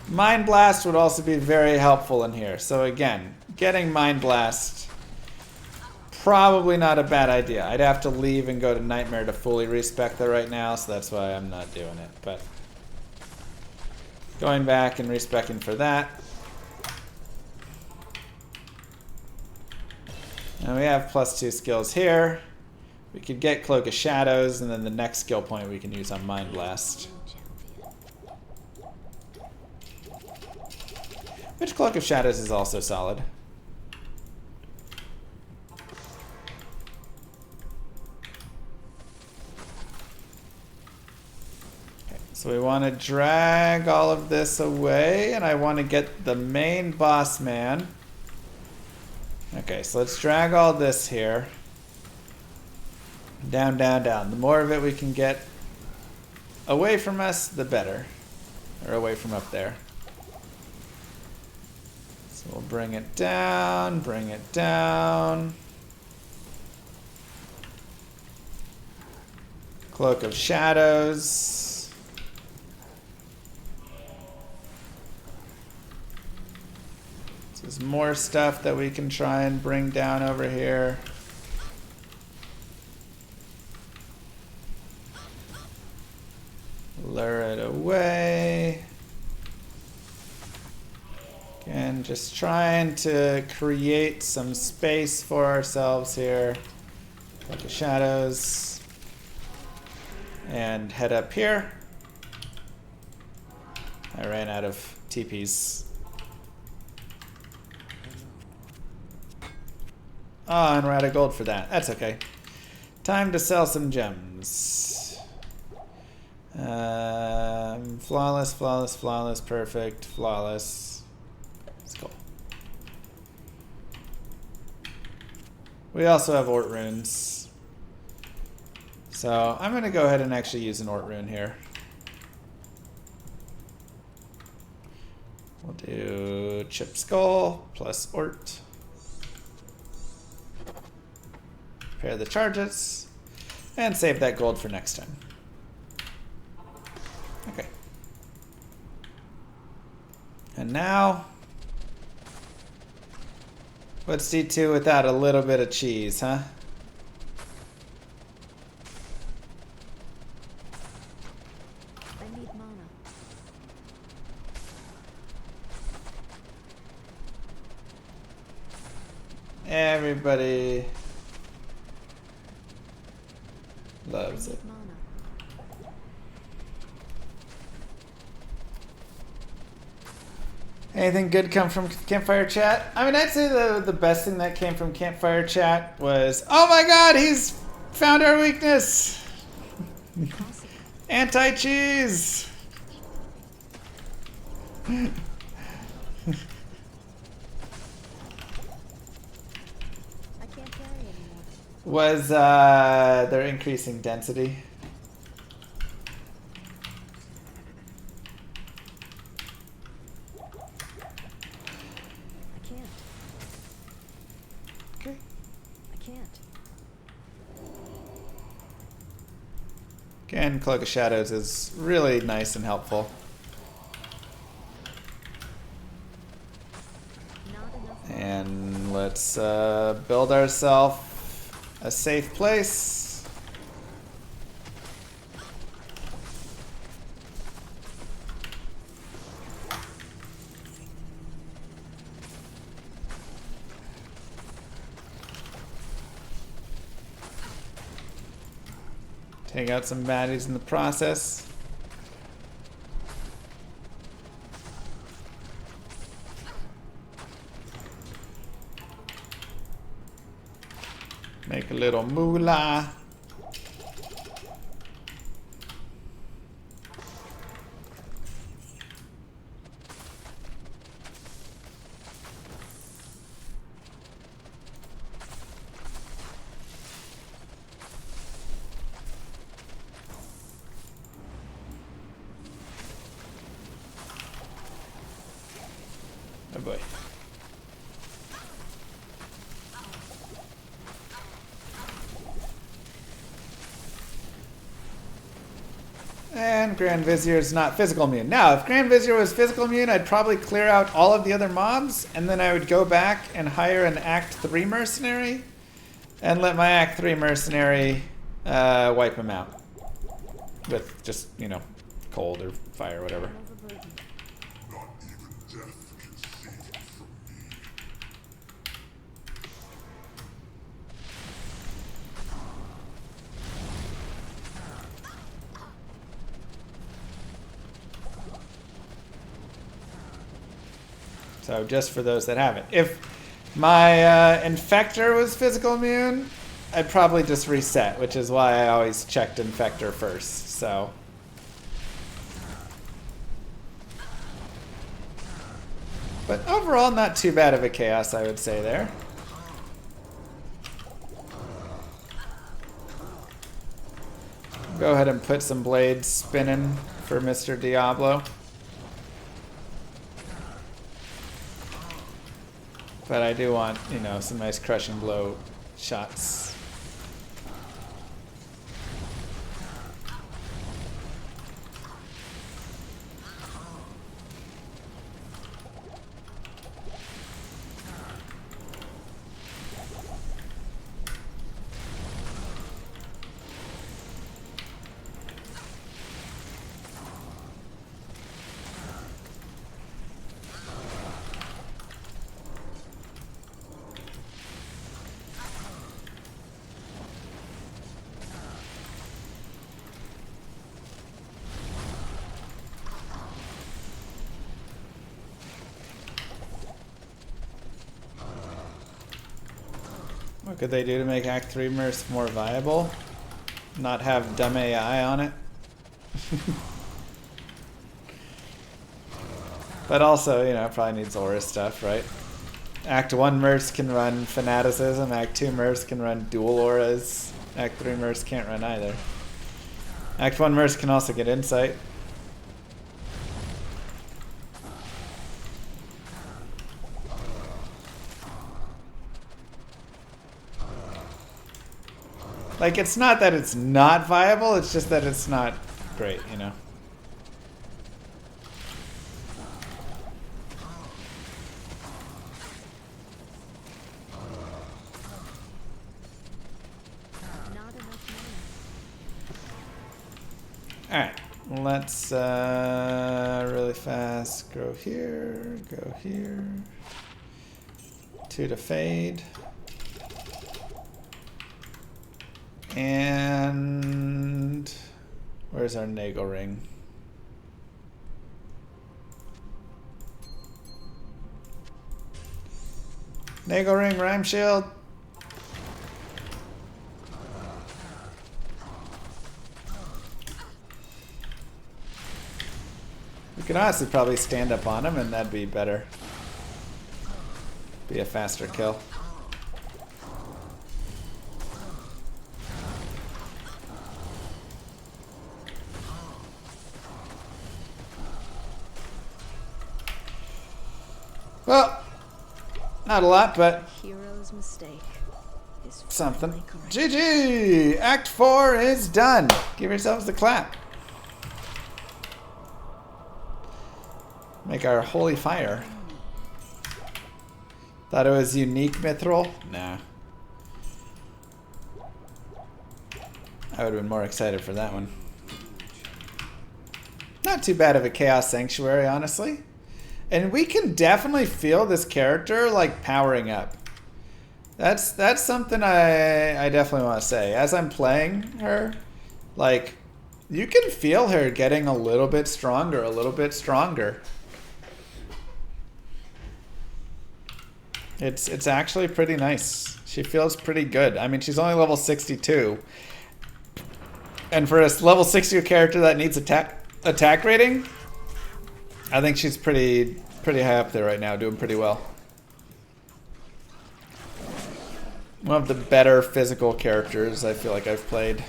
Mind Blast would also be very helpful in here. So again, getting Mind Blast, probably not a bad idea. I'd have to leave and go to Nightmare to fully respec that right now, so that's why I'm not doing it. But going back and respecing for that. And we have +2 skills here. We could get Cloak of Shadows, and then the next skill point we can use on Mind Blast. Which Cloak of Shadows is also solid. Okay, so we want to drag all of this away, and I want to get the main boss man. Okay, so let's drag all this here. Down, down, down. The more of it we can get away from us, the better. Or away from up there. So we'll bring it down, bring it down. Cloak of Shadows. So there's more stuff that we can try and bring down over here. Lure it away. Again, just trying to create some space for ourselves here. Like the shadows. And head up here. I ran out of TPs. Oh, and we're out of gold for that. That's okay. Time to sell some gems. Flawless, flawless, flawless, perfect, flawless. Let's go. We also have Ort runes. So I'm going to go ahead and actually use an Ort rune here. We'll do Chip Skull plus Ort. Prepare the charges. And save that gold for next time. Okay. And now, what's D2 without a little bit of cheese, huh? I need mana. Everybody loves I it. need mana. Anything good come from Campfire Chat? I mean, I'd say the best thing that came from Campfire Chat was, oh my god, he's found our weakness! Possible. Anti-cheese! I can't carry anymore. Was their increasing density. I can't. Okay. I can't. Again, Cloak of Shadows is really nice and helpful. Not enough. And let's build ourselves a safe place. Take out some baddies in the process. Make a little moolah. Oh boy. And Grand Vizier is not physical immune. Now, if Grand Vizier was physical immune, I'd probably clear out all of the other mobs, and then I would go back and hire an Act 3 mercenary, and let my Act 3 mercenary wipe him out. With just, you know, cold or fire or whatever. Overburdened. Not even death can save you from me. So just for those that haven't. If my Infector was physical immune, I'd probably just reset, which is why I always checked Infector first, so. But overall, not too bad of a chaos, I would say there. Go ahead and put some blades spinning for Mr. Diablo. But I do want, you know, some nice crushing blow shots. What could they do to make Act 3 Merc more viable? Not have dumb AI on it? But also, you know, it probably needs aura stuff, right? Act 1 Merc can run Fanaticism, Act 2 Merc can run dual auras, Act 3 Merc can't run either. Act 1 Merc can also get Insight. Like, it's not that it's not viable, it's just that it's not great, you know? Not enough money. Alright, let's really fast go here, 2 to fade. And where's our Nagel ring? Nagel ring, rhyme shield. We could honestly probably stand up on him and that'd be better. Be a faster kill. Well, not a lot, but Hero's mistake. something. GG! Act 4 is done. Give yourselves the clap. Make our holy fire. Thought it was unique mithril? Nah. I would have been more excited for that one. Not too bad of a Chaos Sanctuary, honestly. And we can definitely feel this character, like, powering up. That's something I definitely want to say. As I'm playing her, like, you can feel her getting a little bit stronger, a little bit stronger. It's actually pretty nice. She feels pretty good. I mean, she's only level 62. And for a level 62 character that needs attack rating, I think she's pretty high up there right now, doing pretty well. One of the better physical characters I feel like I've played.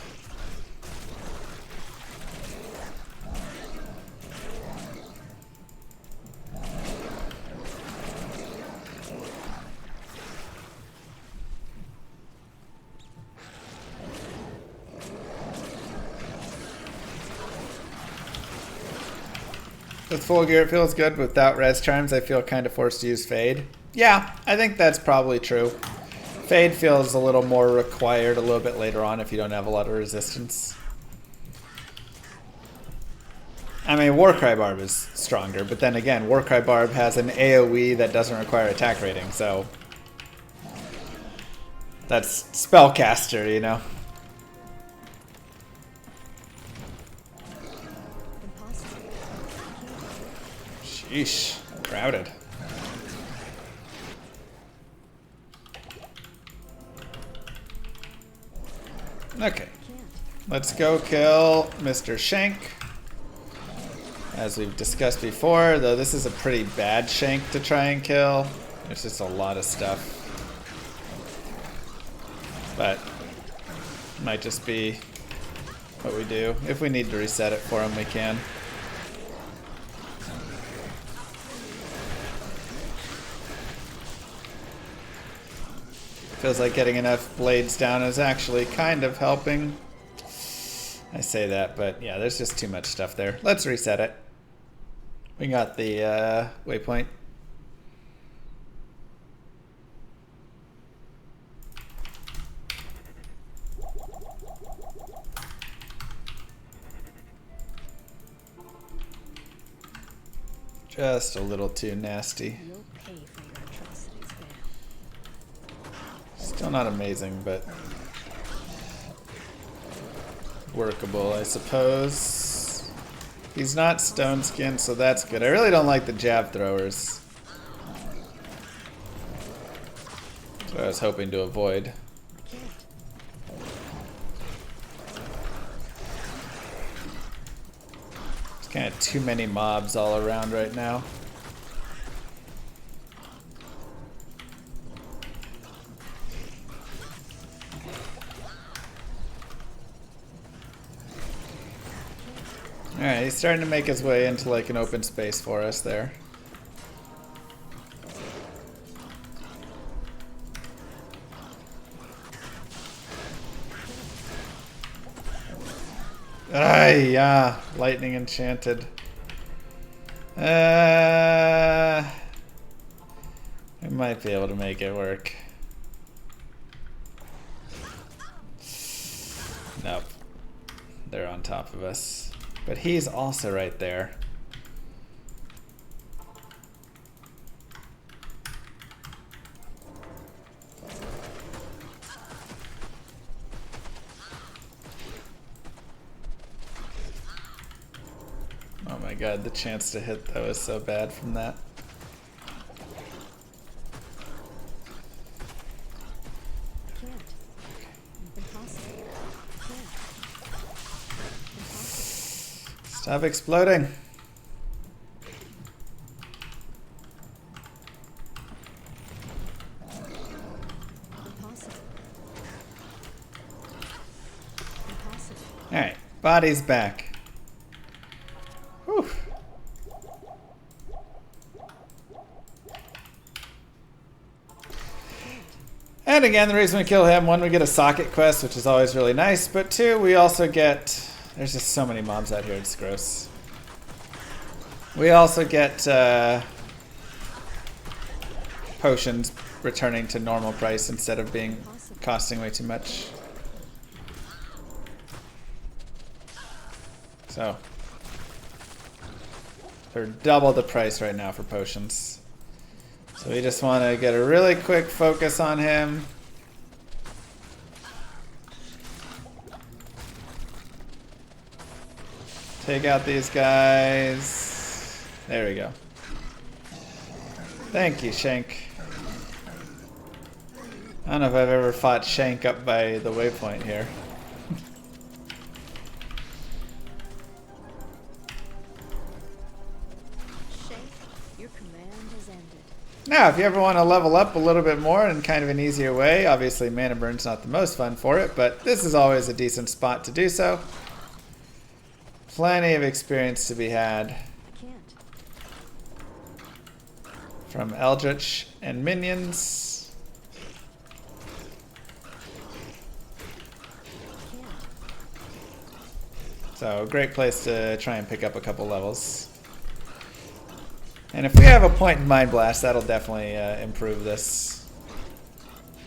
With full gear it feels good. Without res charms I feel kind of forced to use Fade. Yeah, I think that's probably true. Fade feels a little more required a little bit later on if you don't have a lot of resistance. I mean, Warcry Barb is stronger, but then again, Warcry Barb has an AoE that doesn't require attack rating, so... That's Spellcaster, you know? Sheesh, crowded. Okay, let's go kill Mr. Shenk. As we've discussed before, though this is a pretty bad Shenk to try and kill. There's just a lot of stuff. But, might just be what we do. If we need to reset it for him, we can. Feels like getting enough blades down is actually kind of helping. I say that, but yeah, there's just too much stuff there. Let's reset it. We got the waypoint. Just a little too nasty. You'll pay for your atrocities, Baal. Still not amazing, but workable, I suppose. He's not stone skinned, so that's good. I really don't like the jab throwers. That's what I was hoping to avoid. There's kind of too many mobs all around right now. Alright, he's starting to make his way into like an open space for us there. Ay, yeah, lightning enchanted. We might be able to make it work. Nope. They're on top of us. But he's also right there. Oh my god, the chance to hit that was so bad from that. Stop exploding. Alright, body's back. Whew. And again, the reason we kill him, one, we get a socket quest, which is always really nice, but two, we also get... There's just so many mobs out here, it's gross. We also get potions returning to normal price instead of being costing way too much. So, they're double the price right now for potions. So we just want to get a really quick focus on him. Take out these guys. There we go. Thank you, Shenk. I don't know if I've ever fought Shenk up by the waypoint here. Now, if you ever want to level up a little bit more in kind of an easier way, obviously mana burn's not the most fun for it, but this is always a decent spot to do so. Plenty of experience to be had from Eldritch and minions. So, a great place to try and pick up a couple levels. And if we have a point in Mind Blast, that'll definitely improve this.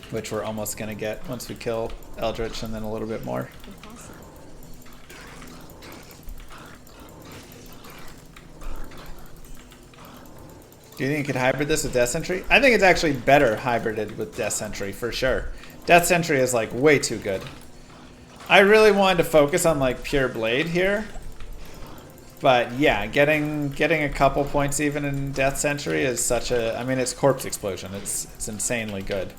Which we're almost going to get once we kill Eldritch and then a little bit more. Do you think you could hybrid this with Death Sentry? I think it's actually better hybrided with Death Sentry, for sure. Death Sentry is like way too good. I really wanted to focus on like pure Blade here. But yeah, getting a couple points even in Death Sentry is such a... I mean, it's Corpse Explosion. It's insanely good.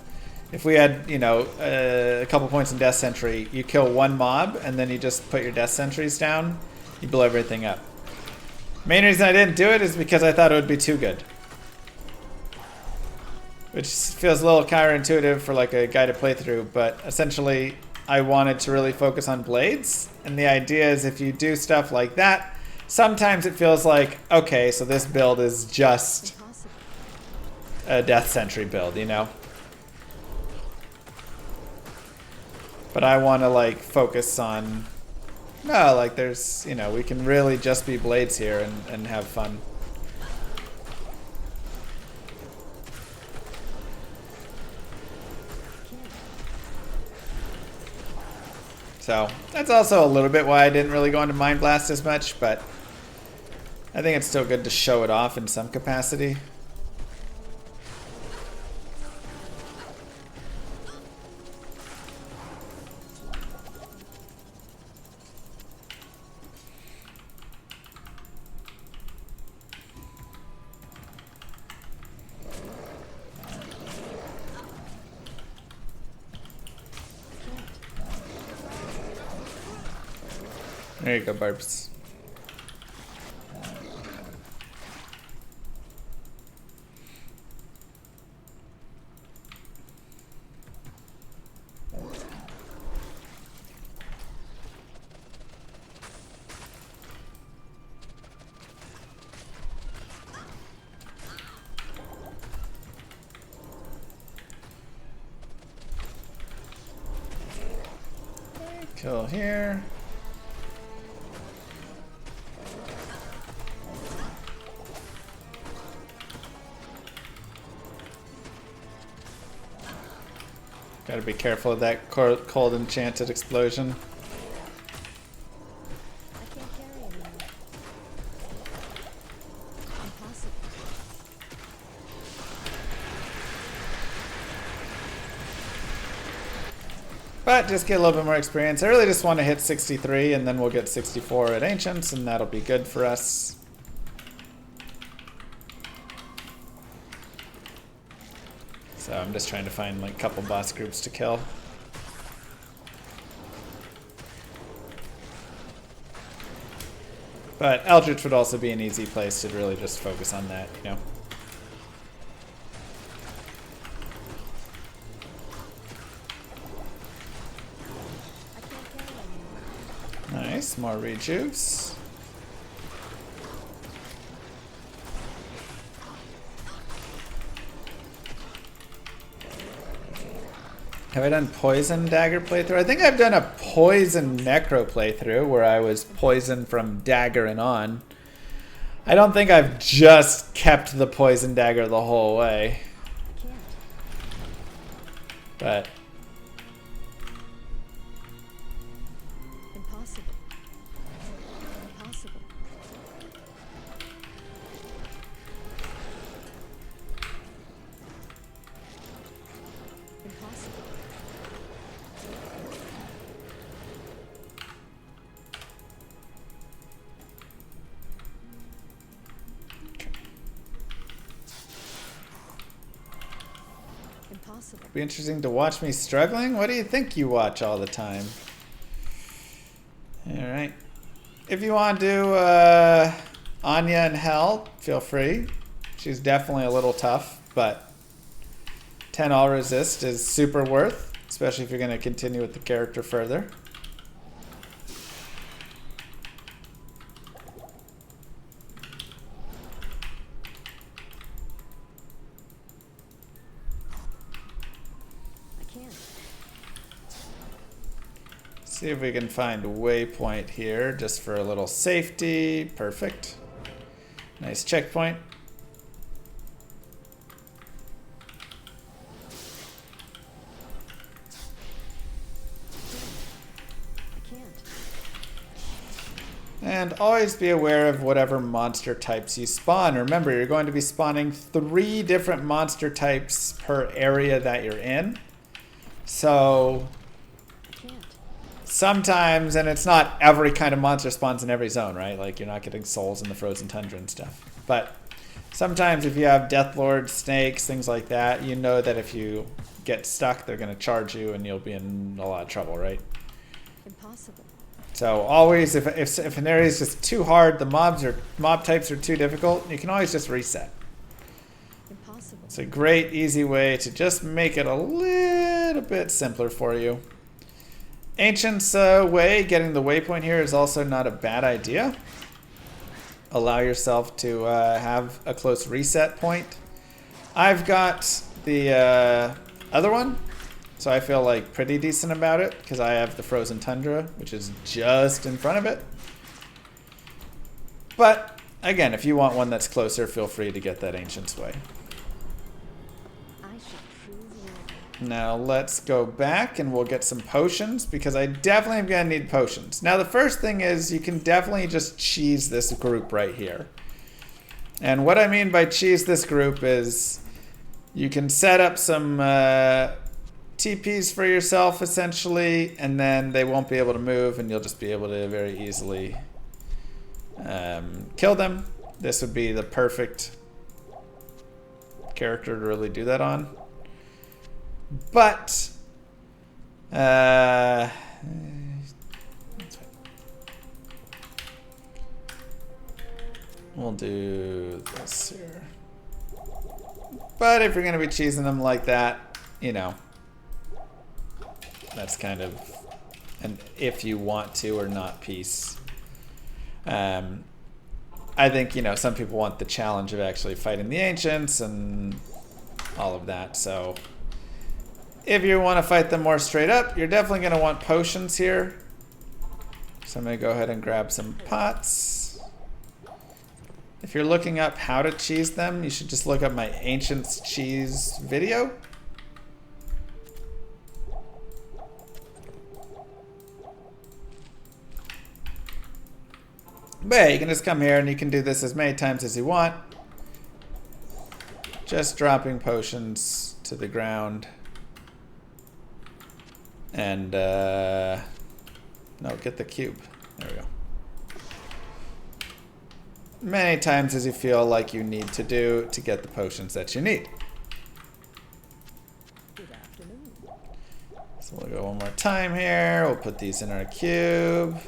If we had, you know, a couple points in Death Sentry, you kill one mob, and then you just put your Death Sentries down, you blow everything up. Main reason I didn't do it is because I thought it would be too good. Which feels a little counterintuitive for like a guided playthrough, but essentially I wanted to really focus on blades, and the idea is if you do stuff like that, sometimes it feels like, okay, so this build is just a Death Sentry build, you know? But I want to, like, focus on... No, like, there's, you know, we can really just be blades here and have fun. So, that's also a little bit why I didn't really go into Mind Blast as much, but... I think it's still good to show it off in some capacity. There you go, Barbs. Kill here. Gotta be careful of that cold enchanted explosion. I can't carry anymore. Impossible. But just get a little bit more experience. I really just want to hit 63 and then we'll get 64 at Ancients and that'll be good for us. So I'm just trying to find like a couple boss groups to kill. But Eldritch would also be an easy place to really just focus on that, you know. Nice, more rejuves. Have I done poison dagger playthrough? I think I've done a poison necro playthrough where I was poisoned from dagger and on. I don't think I've just kept the poison dagger the whole way. I can't. But Impossible. Impossible. Impossible. Impossible. be interesting to watch me struggling. What do you think you watch all the time? Alright. If you want to do Anya in Hell, feel free. She's definitely a little tough, but 10 all resist is super worth, especially if you're going to continue with the character further. I can't. See if we can find a waypoint here just for a little safety. Perfect. Nice checkpoint. I can't. And always be aware of whatever monster types you spawn. Remember, you're going to be spawning 3 different monster types per area that you're in. So I can't. sometimes, and it's not every kind of monster spawns in every zone, right? Like, you're not getting souls in the frozen tundra and stuff. But sometimes if you have deathlords, snakes, things like that, you know that if you get stuck, they're going to charge you and you'll be in a lot of trouble, right? Impossible. So always, if an area is just too hard, the mob types are too difficult, you can always just reset. Impossible. It's a great, easy way to just make it a little bit simpler for you. Ancient's way, getting the waypoint here is also not a bad idea. Allow yourself to have a close reset point. I've got the other one, so I feel like pretty decent about it because I have the frozen tundra, which is just in front of it. But again, if you want one that's closer, feel free to get that Ancient's way. I should prove you. Now let's go back and we'll get some potions because I definitely am going to need potions. Now the first thing is you can definitely just cheese this group right here. And what I mean by cheese this group is you can set up some TPs for yourself essentially, and then they won't be able to move and you'll just be able to very easily kill them. This would be the perfect character to really do that on. But we'll do this here. But if you're going to be cheesing them like that, you know, that's kind of an if you want to or not piece. I think, you know, some people want the challenge of actually fighting the ancients and all of that. So if you want to fight them more straight up, you're definitely going to want potions here. So I'm going to go ahead and grab some pots. If you're looking up how to cheese them, you should just look up my Ancients Cheese video. But yeah, you can just come here and you can do this as many times as you want. Just dropping potions to the ground. And, no, get the cube. There we go. Many times as you feel like you need to do to get the potions that you need. Good afternoon. So we'll go one more time here. We'll put these in our cube.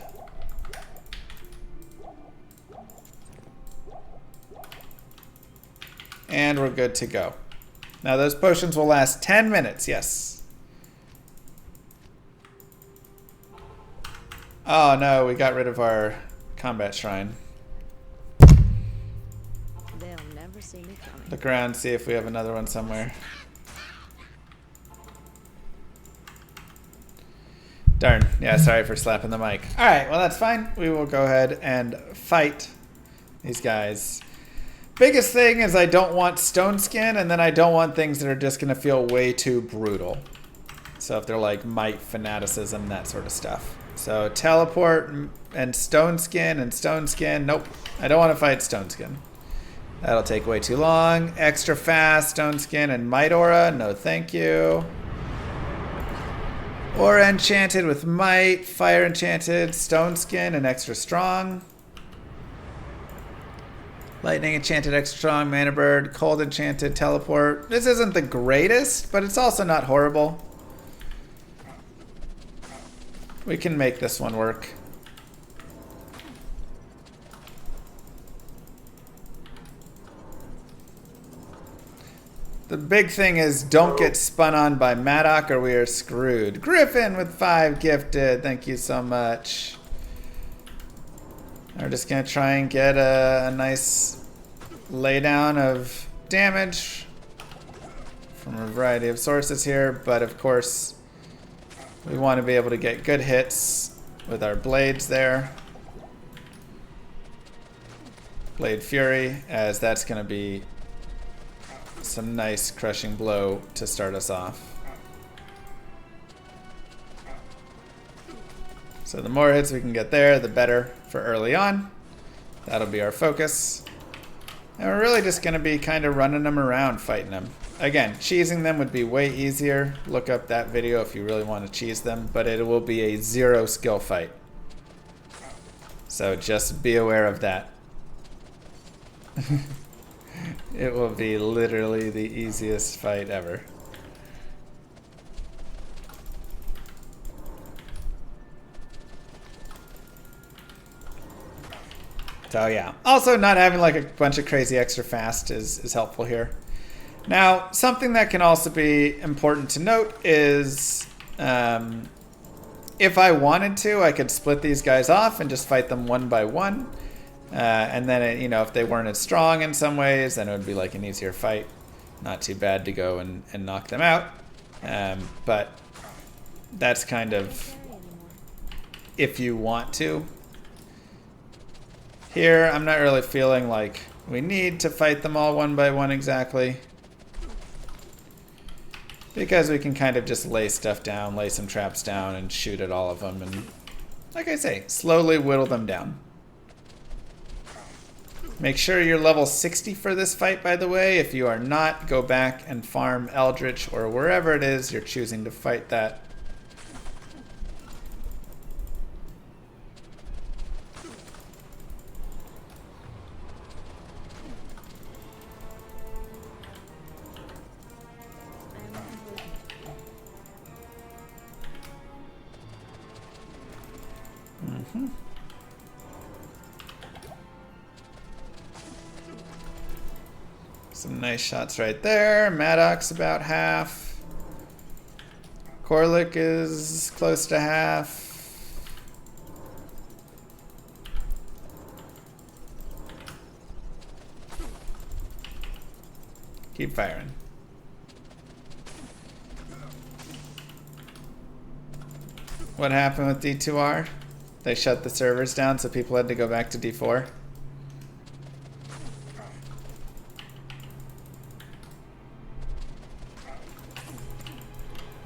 And we're good to go. Now those potions will last 10 minutes, yes. Oh no, we got rid of our combat shrine. They'll never see me coming. Look around, see if we have another one somewhere. Darn. Yeah, sorry for slapping the mic. All right, well, that's fine. We will go ahead and fight these guys. Biggest thing is I don't want stone skin, and then I don't want things that are just going to feel way too brutal. So if they're like might, fanaticism, that sort of stuff. So teleport and stone skin and stone skin. Nope. I don't want to fight stone skin. That'll take way too long. Extra fast, stone skin, and might aura. No, thank you. Aura enchanted with might, fire enchanted, stone skin, and extra strong. Lightning enchanted, extra strong, mana bird, cold enchanted, teleport. This isn't the greatest, but it's also not horrible. We can make this one work. The big thing is don't get spun on by Maddock or we are screwed. Griffin with 5 gifted. Thank you so much. We're just going to try and get a nice laydown of damage from a variety of sources here. But of course, we want to be able to get good hits with our blades there. Blade Fury, as that's going to be some nice crushing blow to start us off. So the more hits we can get there, the better for early on. That'll be our focus. And we're really just going to be kind of running them around, fighting them. Again, cheesing them would be way easier. Look up that video if you really want to cheese them, but it will be a 0 skill fight. So just be aware of that. It will be literally the easiest fight ever. So yeah, also not having like a bunch of crazy extra fast is helpful here. Now, something that can also be important to note is if I wanted to, I could split these guys off and just fight them one by one. And then, you know, if they weren't as strong in some ways, then it would be like an easier fight. Not too bad to go and knock them out. But that's kind of if you want to. Here, I'm not really feeling like we need to fight them all one by one exactly. Because we can kind of just lay stuff down, lay some traps down, and shoot at all of them. And, like I say, slowly whittle them down. Make sure you're level 60 for this fight, by the way. If you are not, go back and farm Eldritch or wherever it is you're choosing to fight that. Some nice shots right there. Maddock's about half. Corlick is close to half. Keep firing. What happened with D2R? They shut the servers down, so people had to go back to D4.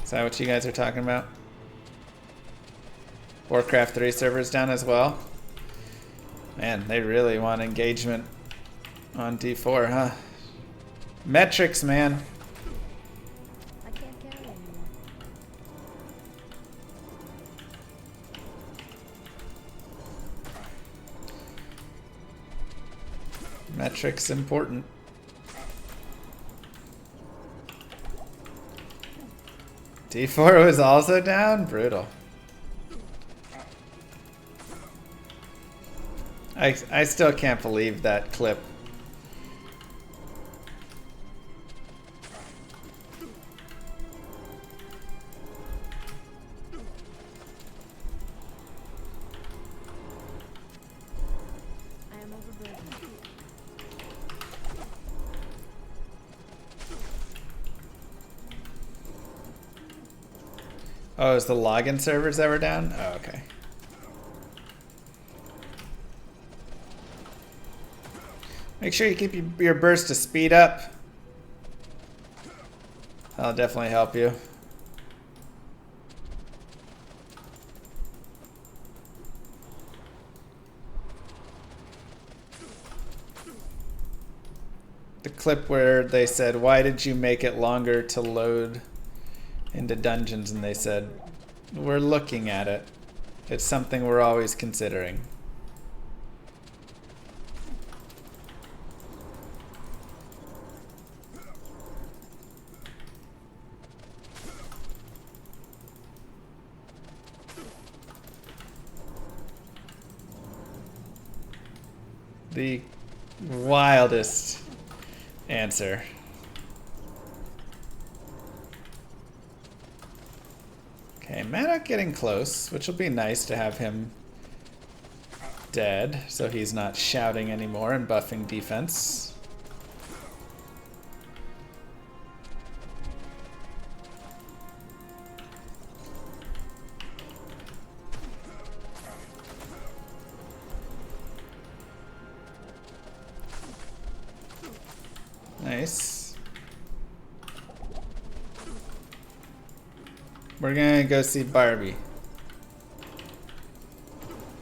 Is that what you guys are talking about? Warcraft 3 servers down as well? Man, they really want engagement on D4, huh? Metrics, man. I can't carry anymore. Metrics important. D4 was also down? Brutal. I still can't believe that clip. I am overburdened. Oh, is the login servers ever down? Oh, okay. Make sure you keep your burst to speed up. That'll definitely help you. The clip where they said, "Why did you make it longer to load into dungeons?" And they said, "We're looking at it. It's something we're always considering." The wildest answer. Okay, Maddock getting close, which will be nice to have him dead, so he's not shouting anymore and buffing defense. Nice. We're gonna go see Barbie.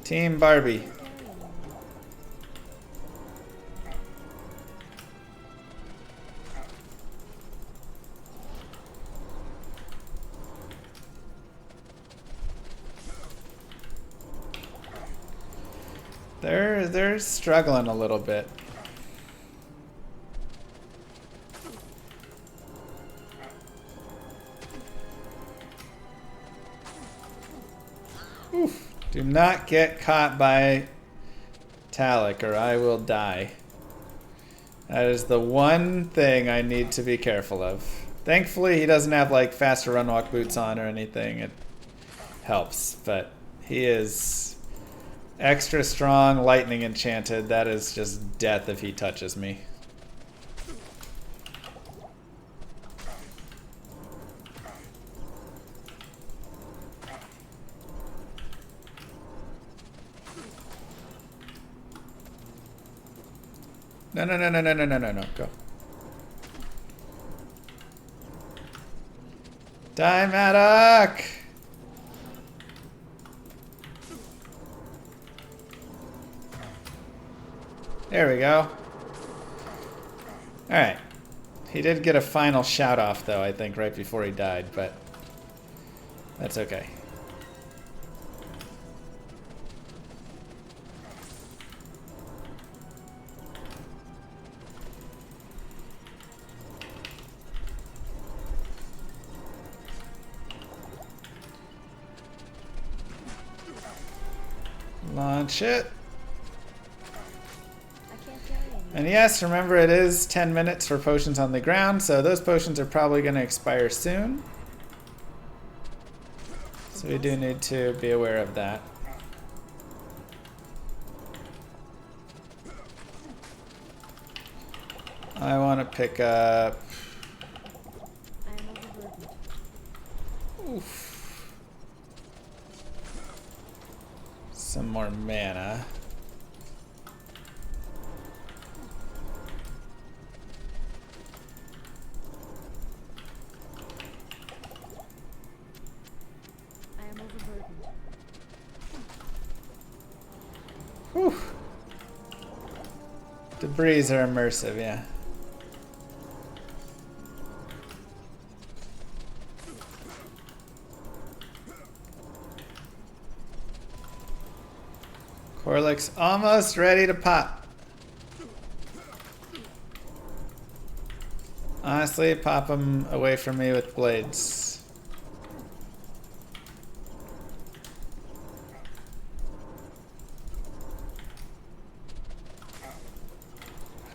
Team Barbie. They're struggling a little bit. Oof. Do not get caught by Talik or I will die. That is the one thing I need to be careful of. Thankfully, he doesn't have like faster run walk boots on or anything. It helps, but he is extra strong, lightning enchanted. That is just death if he touches me. No, no, no, no, no, no, no, no, no. Go. Die, Maddock! There we go. Alright. He did get a final shout off, though, I think, right before he died, but that's okay. Launch it. And yes, remember it is 10 minutes for potions on the ground, so those potions are probably going to expire soon. So we do need to be aware of that. I want to pick up... Oof. Some more mana. I am overburdened. Whew. Debris are immersive, yeah. Corlick's almost ready to pop. Honestly, pop him away from me with blades.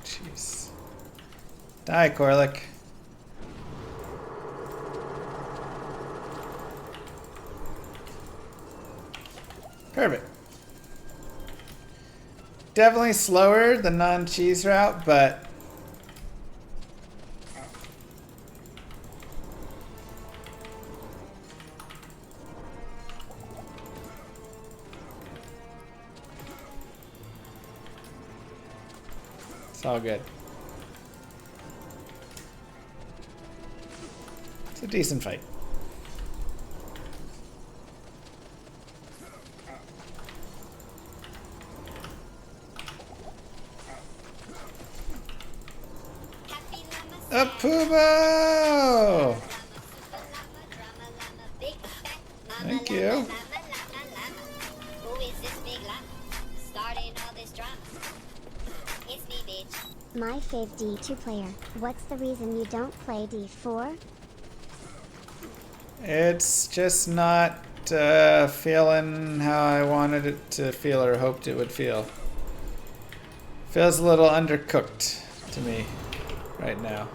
Jeez. Die, Corlick. Perfect. Definitely slower than non-cheese route, but It's all good. It's a decent fight. A Pubo! Thank you. Who is this big llama? Starting all this drama. It's me, bitch. My fave D2 player. What's the reason you don't play D4? It's just not feeling how I wanted it to feel or hoped it would feel. Feels a little undercooked to me right now.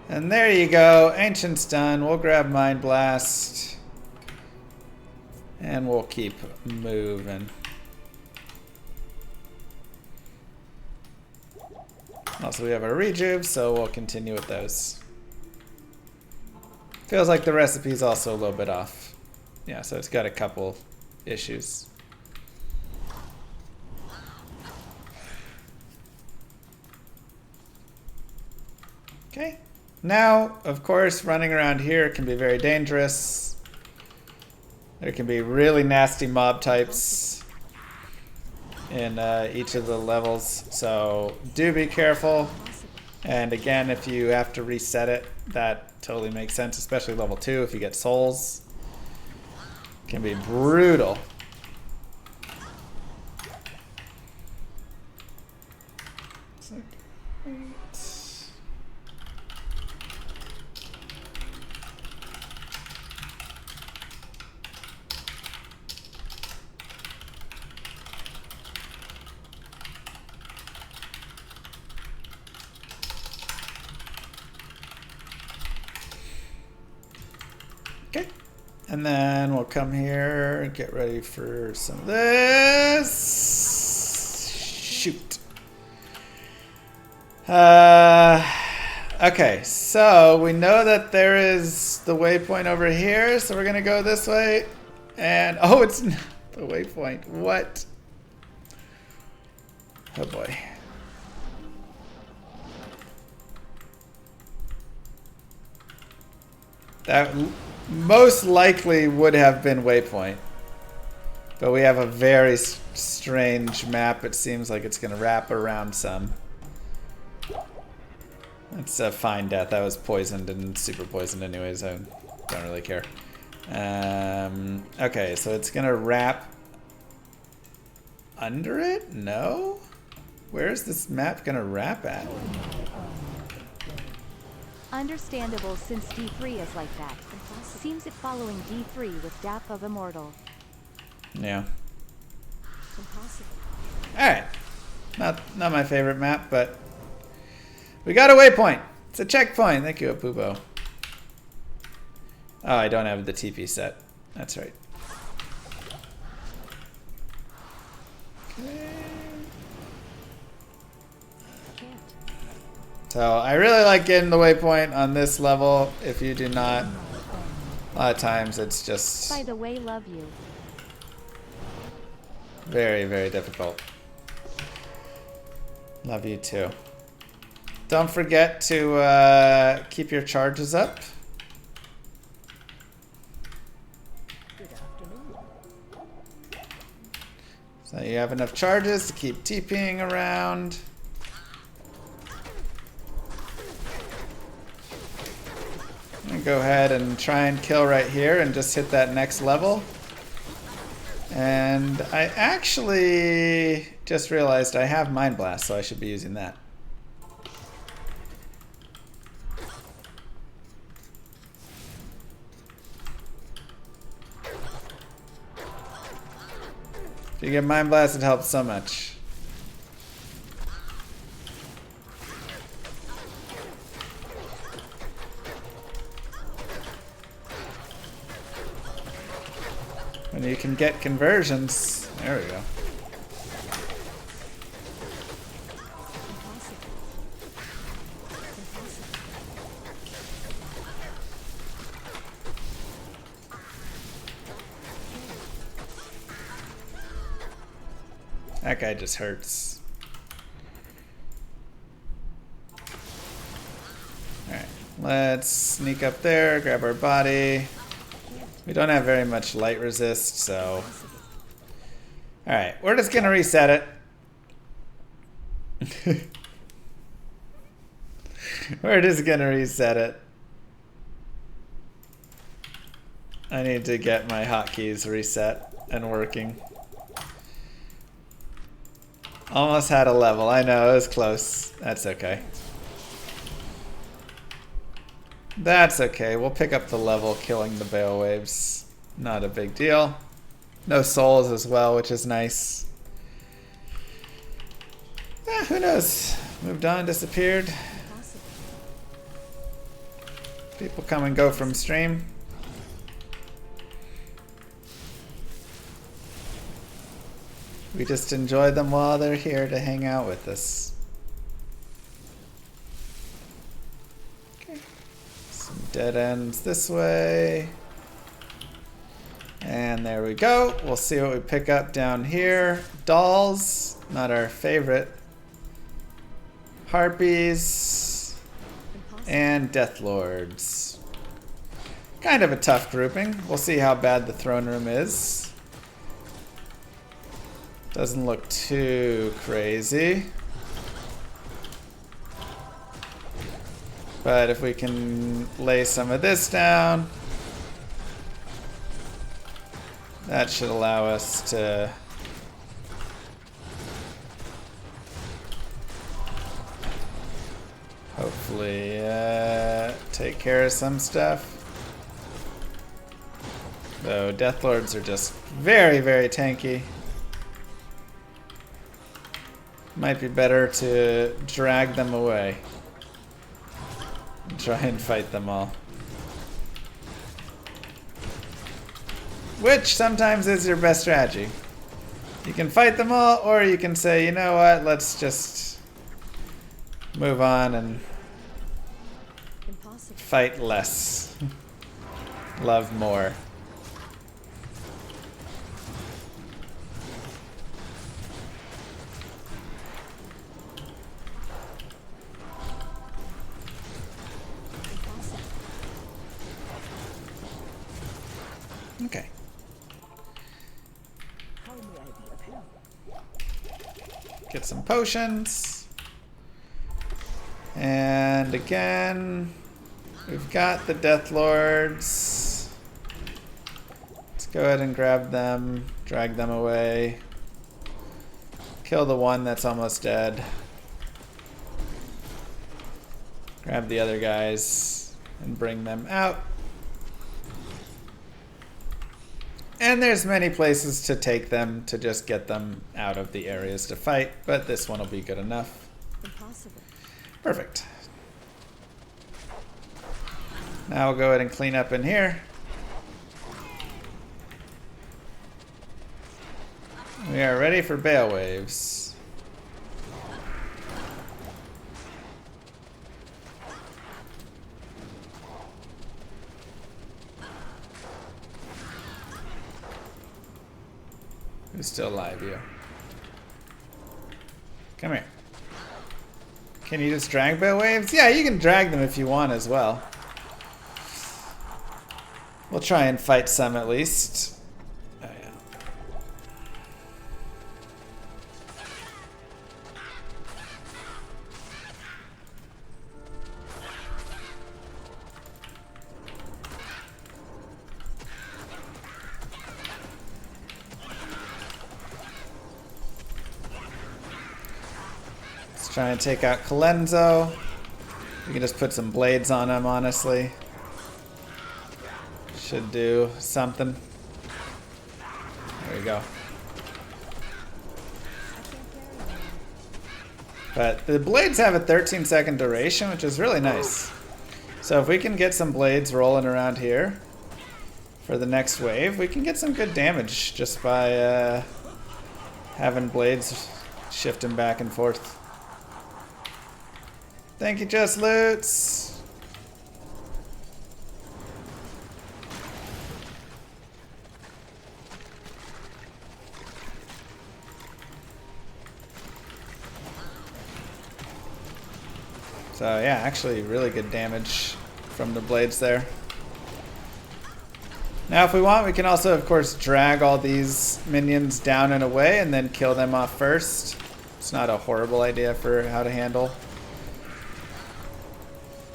And there you go. Ancient's done. We'll grab Mind Blast. And we'll keep moving. Also, we have our rejuve, so we'll continue with those. Feels like the recipe's also a little bit off. Yeah, so it's got a couple issues. Okay. Now, of course, running around here can be very dangerous. There can be really nasty mob types in each of the levels, so do be careful. And again, if you have to reset it, that totally makes sense, especially level 2 if you get souls. It can be brutal. Okay, and then we'll come here and get ready for some of this. Shoot. Okay, so we know that there is the waypoint over here, so we're gonna go this way. And oh, it's not the waypoint. What? Oh boy. That most likely would have been waypoint, but we have a very strange map. It seems like it's going to wrap around some. That's a fine death. I was poisoned and super poisoned anyways. I don't really care. Okay, so it's going to wrap under it? No? Where is this map going to wrap at? Understandable since D3 is like that. Seems it following D3 with Dap of Immortal. Yeah. Alright. Not my favorite map, but we got a waypoint. It's a checkpoint. Thank you, Apubo. Oh, I don't have the TP set. That's right. Okay. So I really like getting the waypoint on this level. If you do not, a lot of times it's just By the way, love you. very, very difficult. Love you too. Don't forget to keep your charges up. So you have enough charges to keep TPing around. I'm gonna go ahead and try and kill right here and just hit that next level. And I actually just realized I have Mind Blast, so I should be using that. If you get Mind Blast, it helps so much. When you can get conversions. There we go. That guy just hurts. Let's sneak up there, grab our body. We don't have very much light resist, so... Alright, we're just gonna reset it. We're just gonna reset it. I need to get my hotkeys reset and working. Almost had a level. I know, it was close. That's okay. That's okay. We'll pick up the level killing the Baal waves. Not a big deal. No souls as well, which is nice. Who knows? Moved on, disappeared. People come and go from stream. We just enjoy them while they're here to hang out with us. Okay. Some dead ends this way. And there we go. We'll see what we pick up down here. Dolls, not our favorite. Harpies. And Death Lords. Kind of a tough grouping. We'll see how bad the throne room is. Doesn't look too crazy. But if we can lay some of this down, that should allow us to hopefully take care of some stuff. Though Death Lords are just very, very tanky. Might be better to drag them away. And try and fight them all. Which sometimes is your best strategy. You can fight them all, or you can say, you know what, let's just move on and fight less. Love more. Okay. Get some potions. And again, we've got the Death Lords. Let's go ahead and grab them, drag them away. Kill the one that's almost dead. Grab the other guys and bring them out. And there's many places to take them to just get them out of the areas to fight, but this one will be good enough. Impossible. Perfect. Now we'll go ahead and clean up in here. We are ready for Baal waves. Who's still alive, you? Come here. Can you just drag Baal waves? Yeah, you can drag them if you want as well. We'll try and fight some at least. Oh, yeah. Try and take out Colenso. We can just put some blades on him, honestly. Should do something. There we go. But the blades have a 13-second duration, which is really nice. So if we can get some blades rolling around here for the next wave, we can get some good damage just by having blades shifting back and forth. Thank you, Just Loots. So yeah, actually really good damage from the blades there. Now if we want, we can also of course drag all these minions down and away and then kill them off first. It's not a horrible idea for how to handle.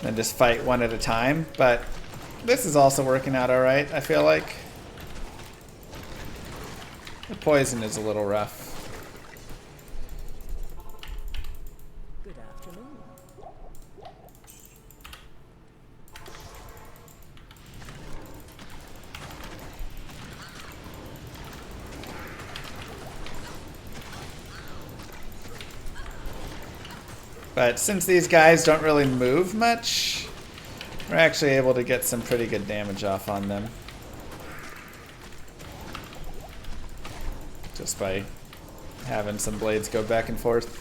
And just fight one at a time, but this is also working out alright, I feel like. The poison is a little rough. Good afternoon. But since these guys don't really move much, we're actually able to get some pretty good damage off on them. Just by having some blades go back and forth.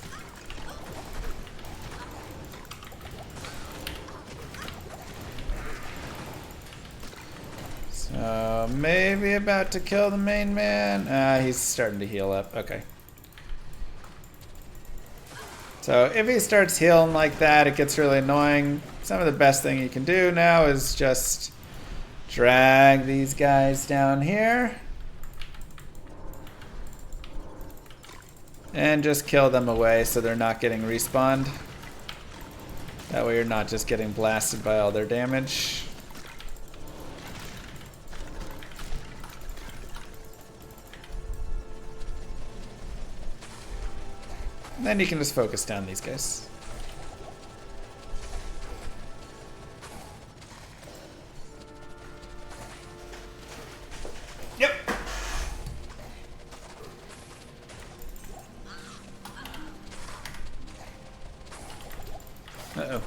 So maybe about to kill the main man. He's starting to heal up. Okay. So if he starts healing like that, it gets really annoying. Some of the best thing you can do now is just drag these guys down here. And just kill them away so they're not getting respawned. That way you're not just getting blasted by all their damage. And then you can just focus down these guys. Yep. Uh-oh.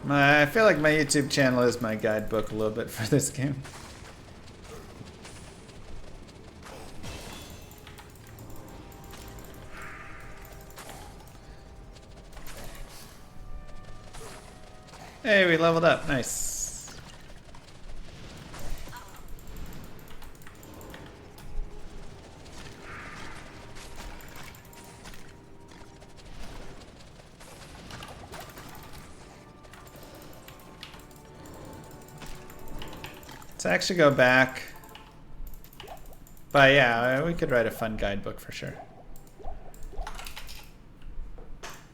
I feel like my YouTube channel is my guidebook a little bit for this game. Hey, we leveled up. Nice. Let's actually go back. But yeah, we could write a fun guidebook for sure.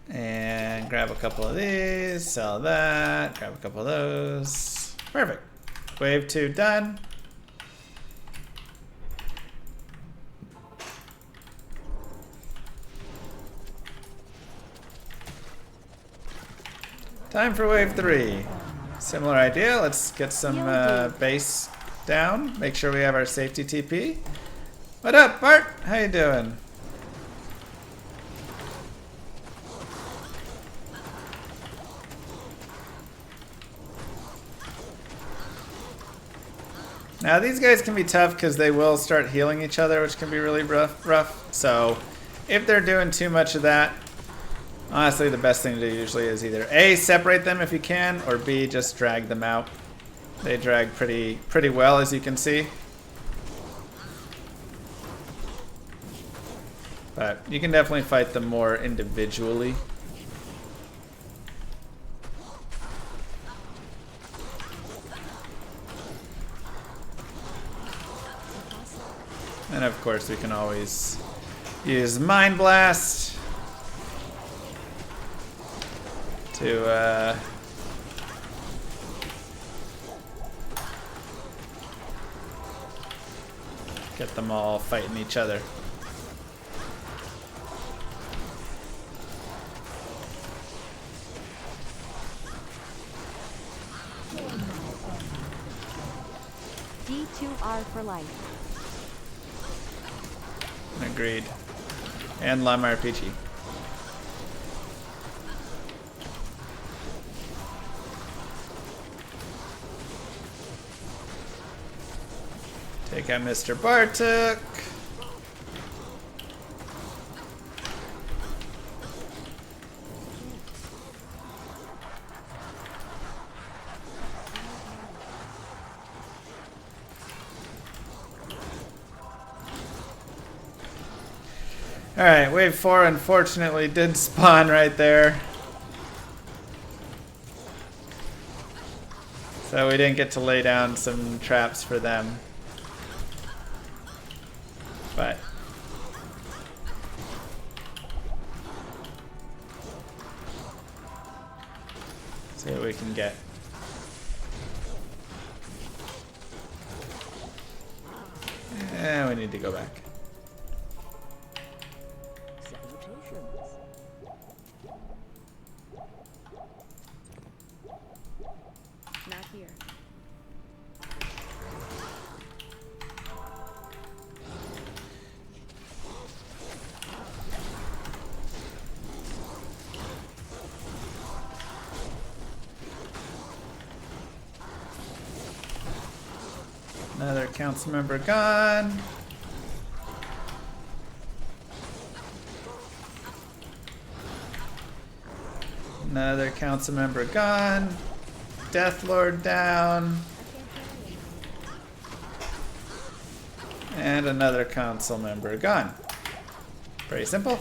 And grab a couple of these, sell that, grab a couple of those. Perfect. Wave 2 done. Time for wave 3. Similar idea. Let's get some base down. Make sure we have our safety TP. What up, Bart? How you doing? Now these guys can be tough because they will start healing each other, which can be really rough. So if they're doing too much of that, honestly the best thing to do usually is either A, separate them if you can, or B, just drag them out. They drag pretty well, as you can see. But you can definitely fight them more individually. And of course we can always use Mind Blast to get them all fighting each other. D2R for life. Agreed. And Lime RPG. Take out Mr. Bartok. Alright, wave 4 unfortunately did spawn right there. So we didn't get to lay down some traps for them. But see what we can get. Yeah, we need to go back. Not here. Another council member gone. Another council member gone. Death Lord down. And another council member gone. Pretty simple.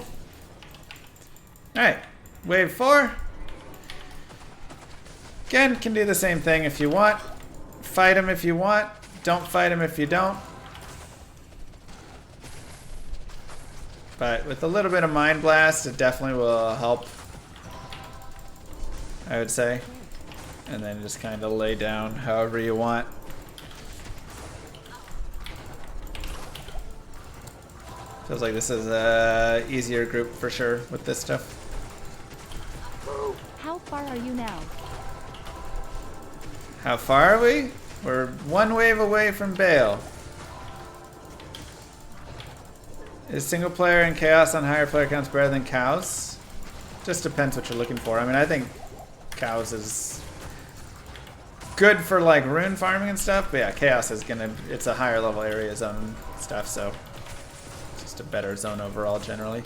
Alright, wave 4. Again, can do the same thing if you want. Fight him if you want. Don't fight him if you don't. But with a little bit of Mind Blast, it definitely will help, I would say. And then just kind of lay down however you want. Feels like this is a easier group for sure with this stuff. How far are you now? How far are we? We're one wave away from Baal. Is single player and chaos on higher player counts better than cows? Just depends what you're looking for. I mean, I think cows is good for like rune farming and stuff, but yeah, chaos is gonna, it's a higher level area zone stuff, so just a better zone overall generally.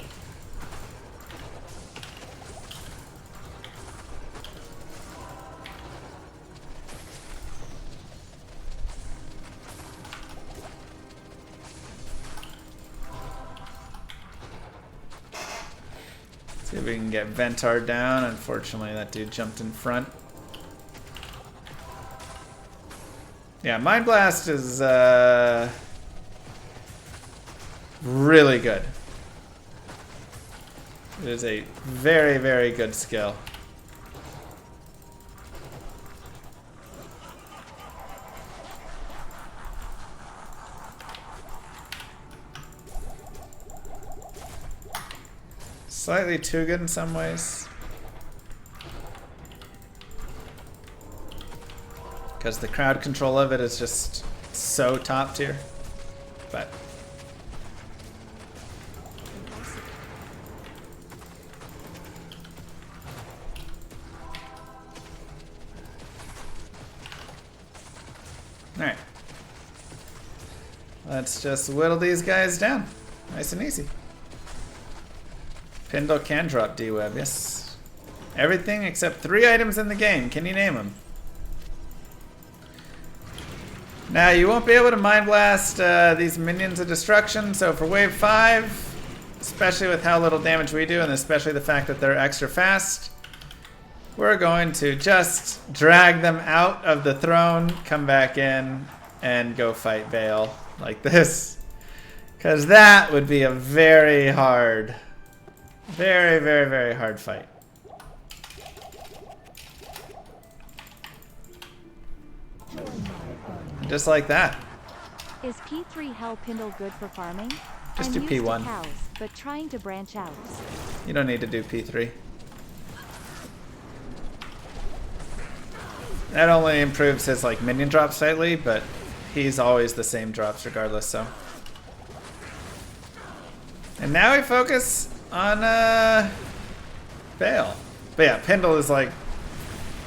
See if we can get Ventar down. Unfortunately, that dude jumped in front. Yeah, Mind Blast is really good. It is a very, very good skill. Slightly too good in some ways. Because the crowd control of it is just so top tier. But alright. Let's just whittle these guys down. Nice and easy. Pindle can drop D-Web, yes. Everything except 3 items in the game. Can you name them? Now, you won't be able to Mind Blast these minions of destruction, so for wave 5, especially with how little damage we do, and especially the fact that they're extra fast, we're going to just drag them out of the throne, come back in, and go fight Baal like this. Because that would be a very hard, very, very, very hard fight. Just like that. Is P3 Hell Pindle good for farming? Just I'm do used P1. to cows, but trying to branch out. You don't need to do P3. That only improves his like minion drop slightly, but he's always the same drops regardless, so. And now we focus on Baal. But yeah, Pindle is like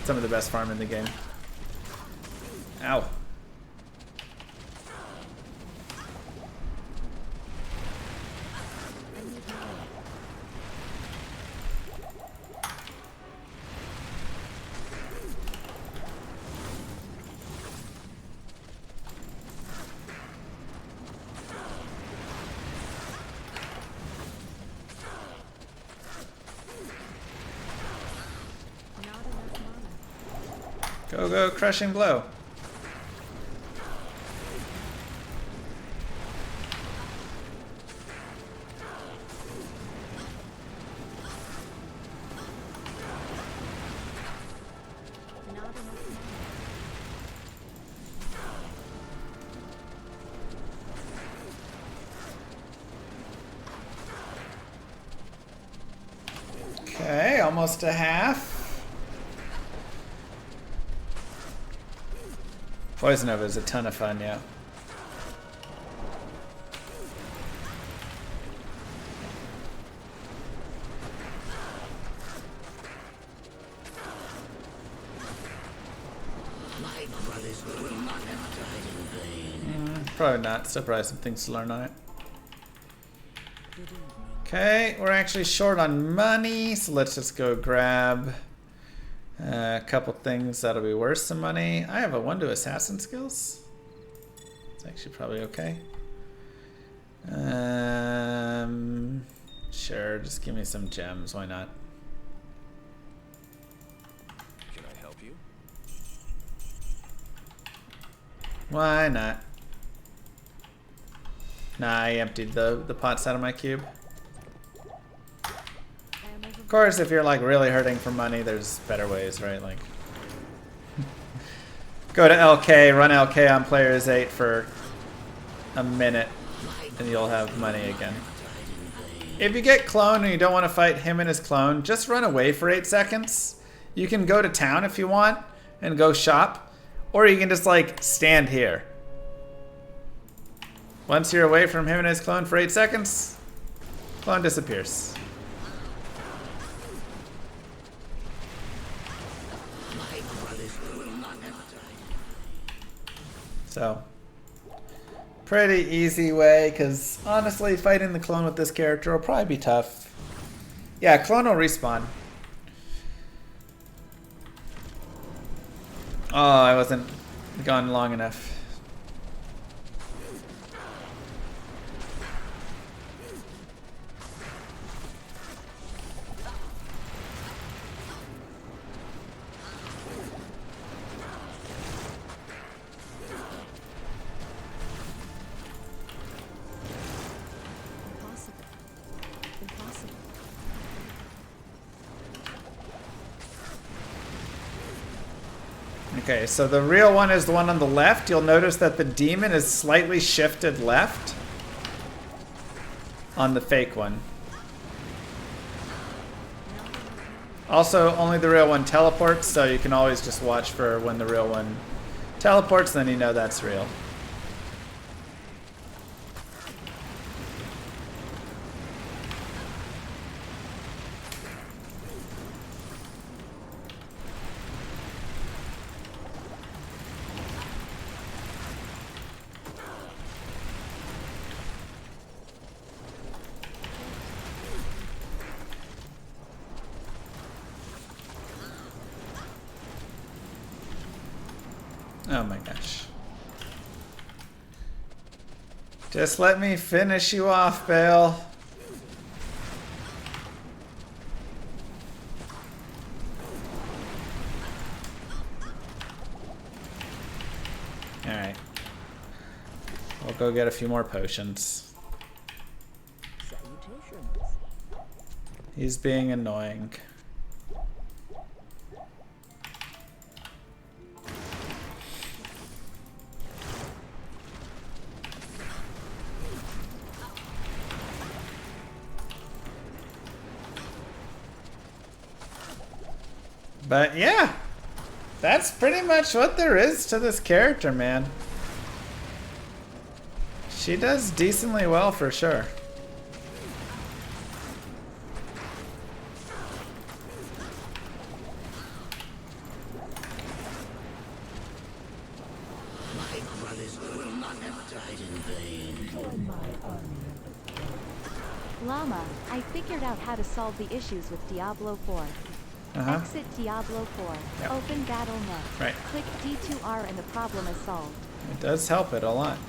some of the best farm in the game. Ow. Go, go, crushing blow. Okay, almost a half. Poison Nova is a ton of fun, yeah. Probably not. Still probably some things to learn on it. Okay, we're actually short on money, so let's just go grab a couple things that'll be worth some money. I have a 1 to assassin skills. It's actually probably okay. Sure, just give me some gems. Why not? Can I help you? Why not? Nah, I emptied the pots out of my cube. Of course, if you're like really hurting for money, there's better ways, right? Like, go to LK, run LK on players 8 for a minute, and you'll have money again. If you get cloned and you don't want to fight him and his clone, just run away for 8 seconds. You can go to town if you want and go shop, or you can just like stand here. Once you're away from him and his clone for 8 seconds, clone disappears. So, pretty easy way, because honestly, fighting the clone with this character will probably be tough. Yeah, clone will respawn. Oh, I wasn't gone long enough. Okay, so the real one is the one on the left. You'll notice that the demon is slightly shifted left on the fake one. Also, only the real one teleports, so you can always just watch for when the real one teleports, then you know that's real. Oh my gosh. Just let me finish you off, Baal. Alright. We'll go get a few more potions. He's being annoying. But yeah, that's pretty much what there is to this character, man. She does decently well for sure. Llama, I figured out how to solve the issues with Diablo 4. Exit Diablo 4. Yep. Open battle net. Right. Click D2R and the problem is solved. It does help it a lot.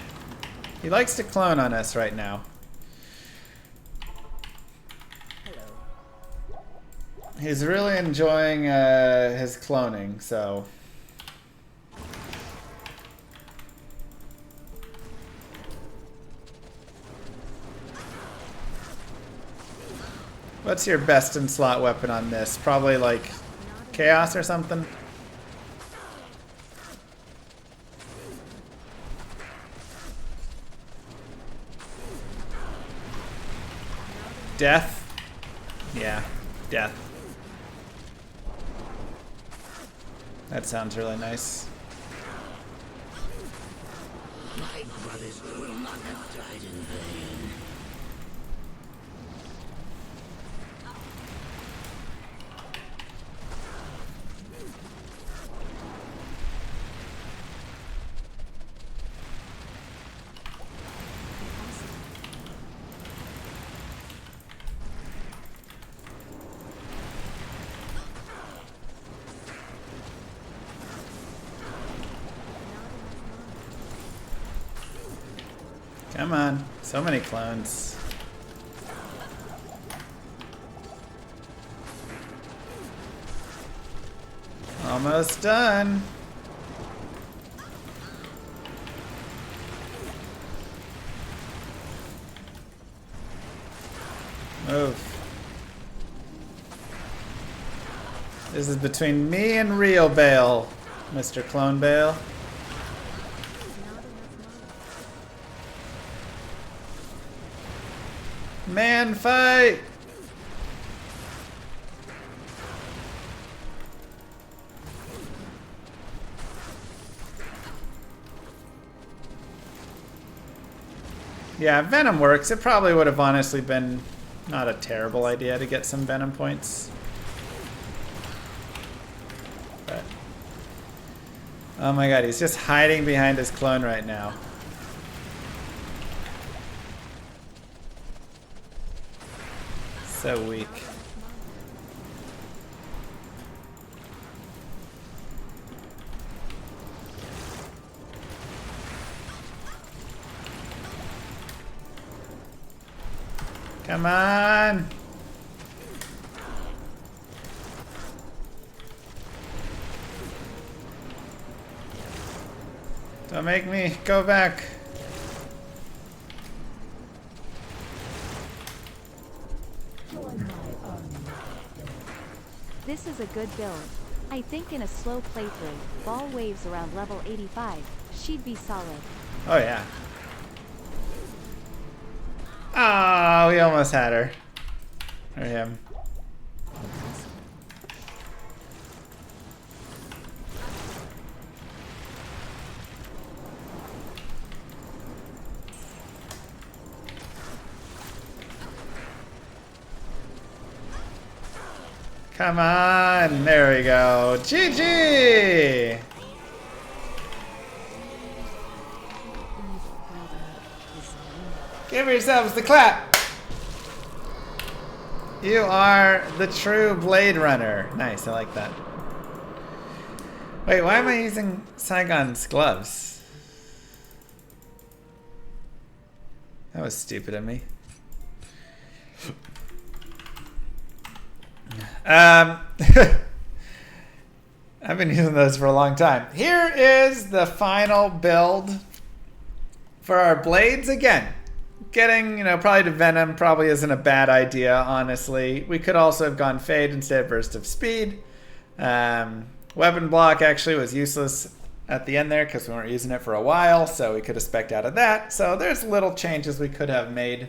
He likes to clone on us right now. He's really enjoying his cloning, so What's your best in slot weapon on this? Probably like chaos or something? Death? Yeah, death. That sounds really nice. My brothers will not have died in vain. Come on, so many clones. Almost done. Move. This is between me and real Baal, Mr. Clone Baal. Man fight! Yeah, Venom works. It probably would have honestly been not a terrible idea to get some Venom points. But oh my god, he's just hiding behind his clone right now. So weak. Come on! Don't make me go back. This is a good build. I think in a slow playthrough, Baal waves around level 85, she'd be solid. Oh yeah. Oh, we almost had her. Or him. Come on, there we go. GG! Give yourselves the clap! You are the true Blade Runner. Nice, I like that. Wait, why am I using Saigon's gloves? That was stupid of me. I've been using those for a long time. Here is the final build for our blades again. Getting, probably to Venom probably isn't a bad idea, honestly. We could also have gone Fade instead of Burst of Speed. Weapon block actually was useless at the end there because we weren't using it for a while, so we could have spec'd out of that. So there's little changes we could have made.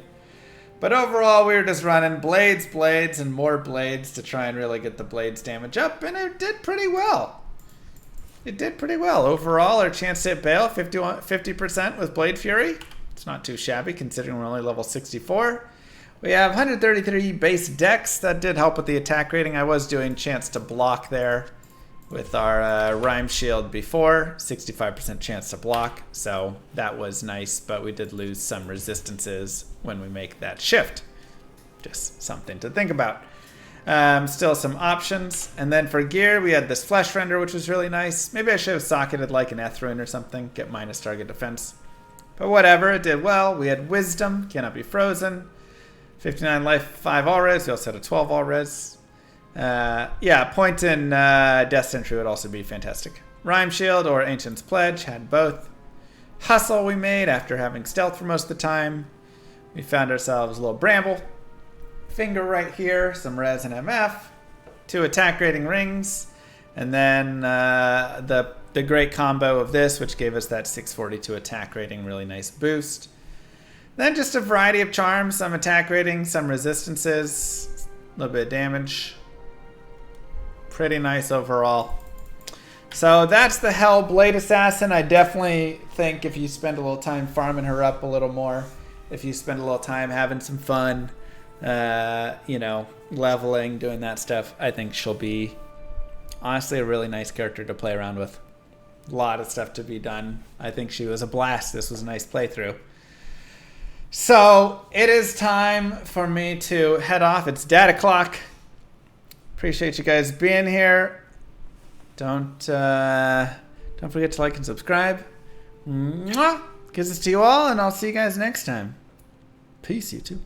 But overall, we were just running blades, blades, and more blades to try and really get the blades damage up, and it did pretty well. It did pretty well. Overall, our chance to hit Baal, 50% with Blade Fury. It's not too shabby considering we're only level 64. We have 133 base dex. That did help with the attack rating. I was doing chance to block there with our Rhyme Shield before. 65% chance to block, so that was nice, but we did lose some resistances when we make that shift. Just something to think about. Still some options. And then for gear, we had this Flesh Render, which was really nice. Maybe I should have socketed like an Ethrune or something. Get minus target defense. But whatever, it did well. We had Wisdom, cannot be frozen. 59 life, 5 all res. We also had a 12 all res. Yeah, point in Death Sentry would also be fantastic. Rhyme Shield or Ancient's Pledge, had both. Hustle we made after having stealth for most of the time. We found ourselves a little Bramble. finger right here, some res and MF, 2 attack rating rings, and then the great combo of this, which gave us that 642 attack rating, really nice boost. Then just a variety of charms, some attack rating, some resistances, a little bit of damage. Pretty nice overall. So that's the Hell Blade Assassin. I definitely think if you spend a little time farming her up a little more, if you spend a little time having some fun, you know, leveling, doing that stuff, I think she'll be honestly a really nice character to play around with. A lot of stuff to be done. I think she was a blast. This was a nice playthrough. So it is time for me to head off. It's dad o'clock. Appreciate you guys being here. Don't forget to like and subscribe. Mwah! Kisses to you all, and I'll see you guys next time. Peace, YouTube.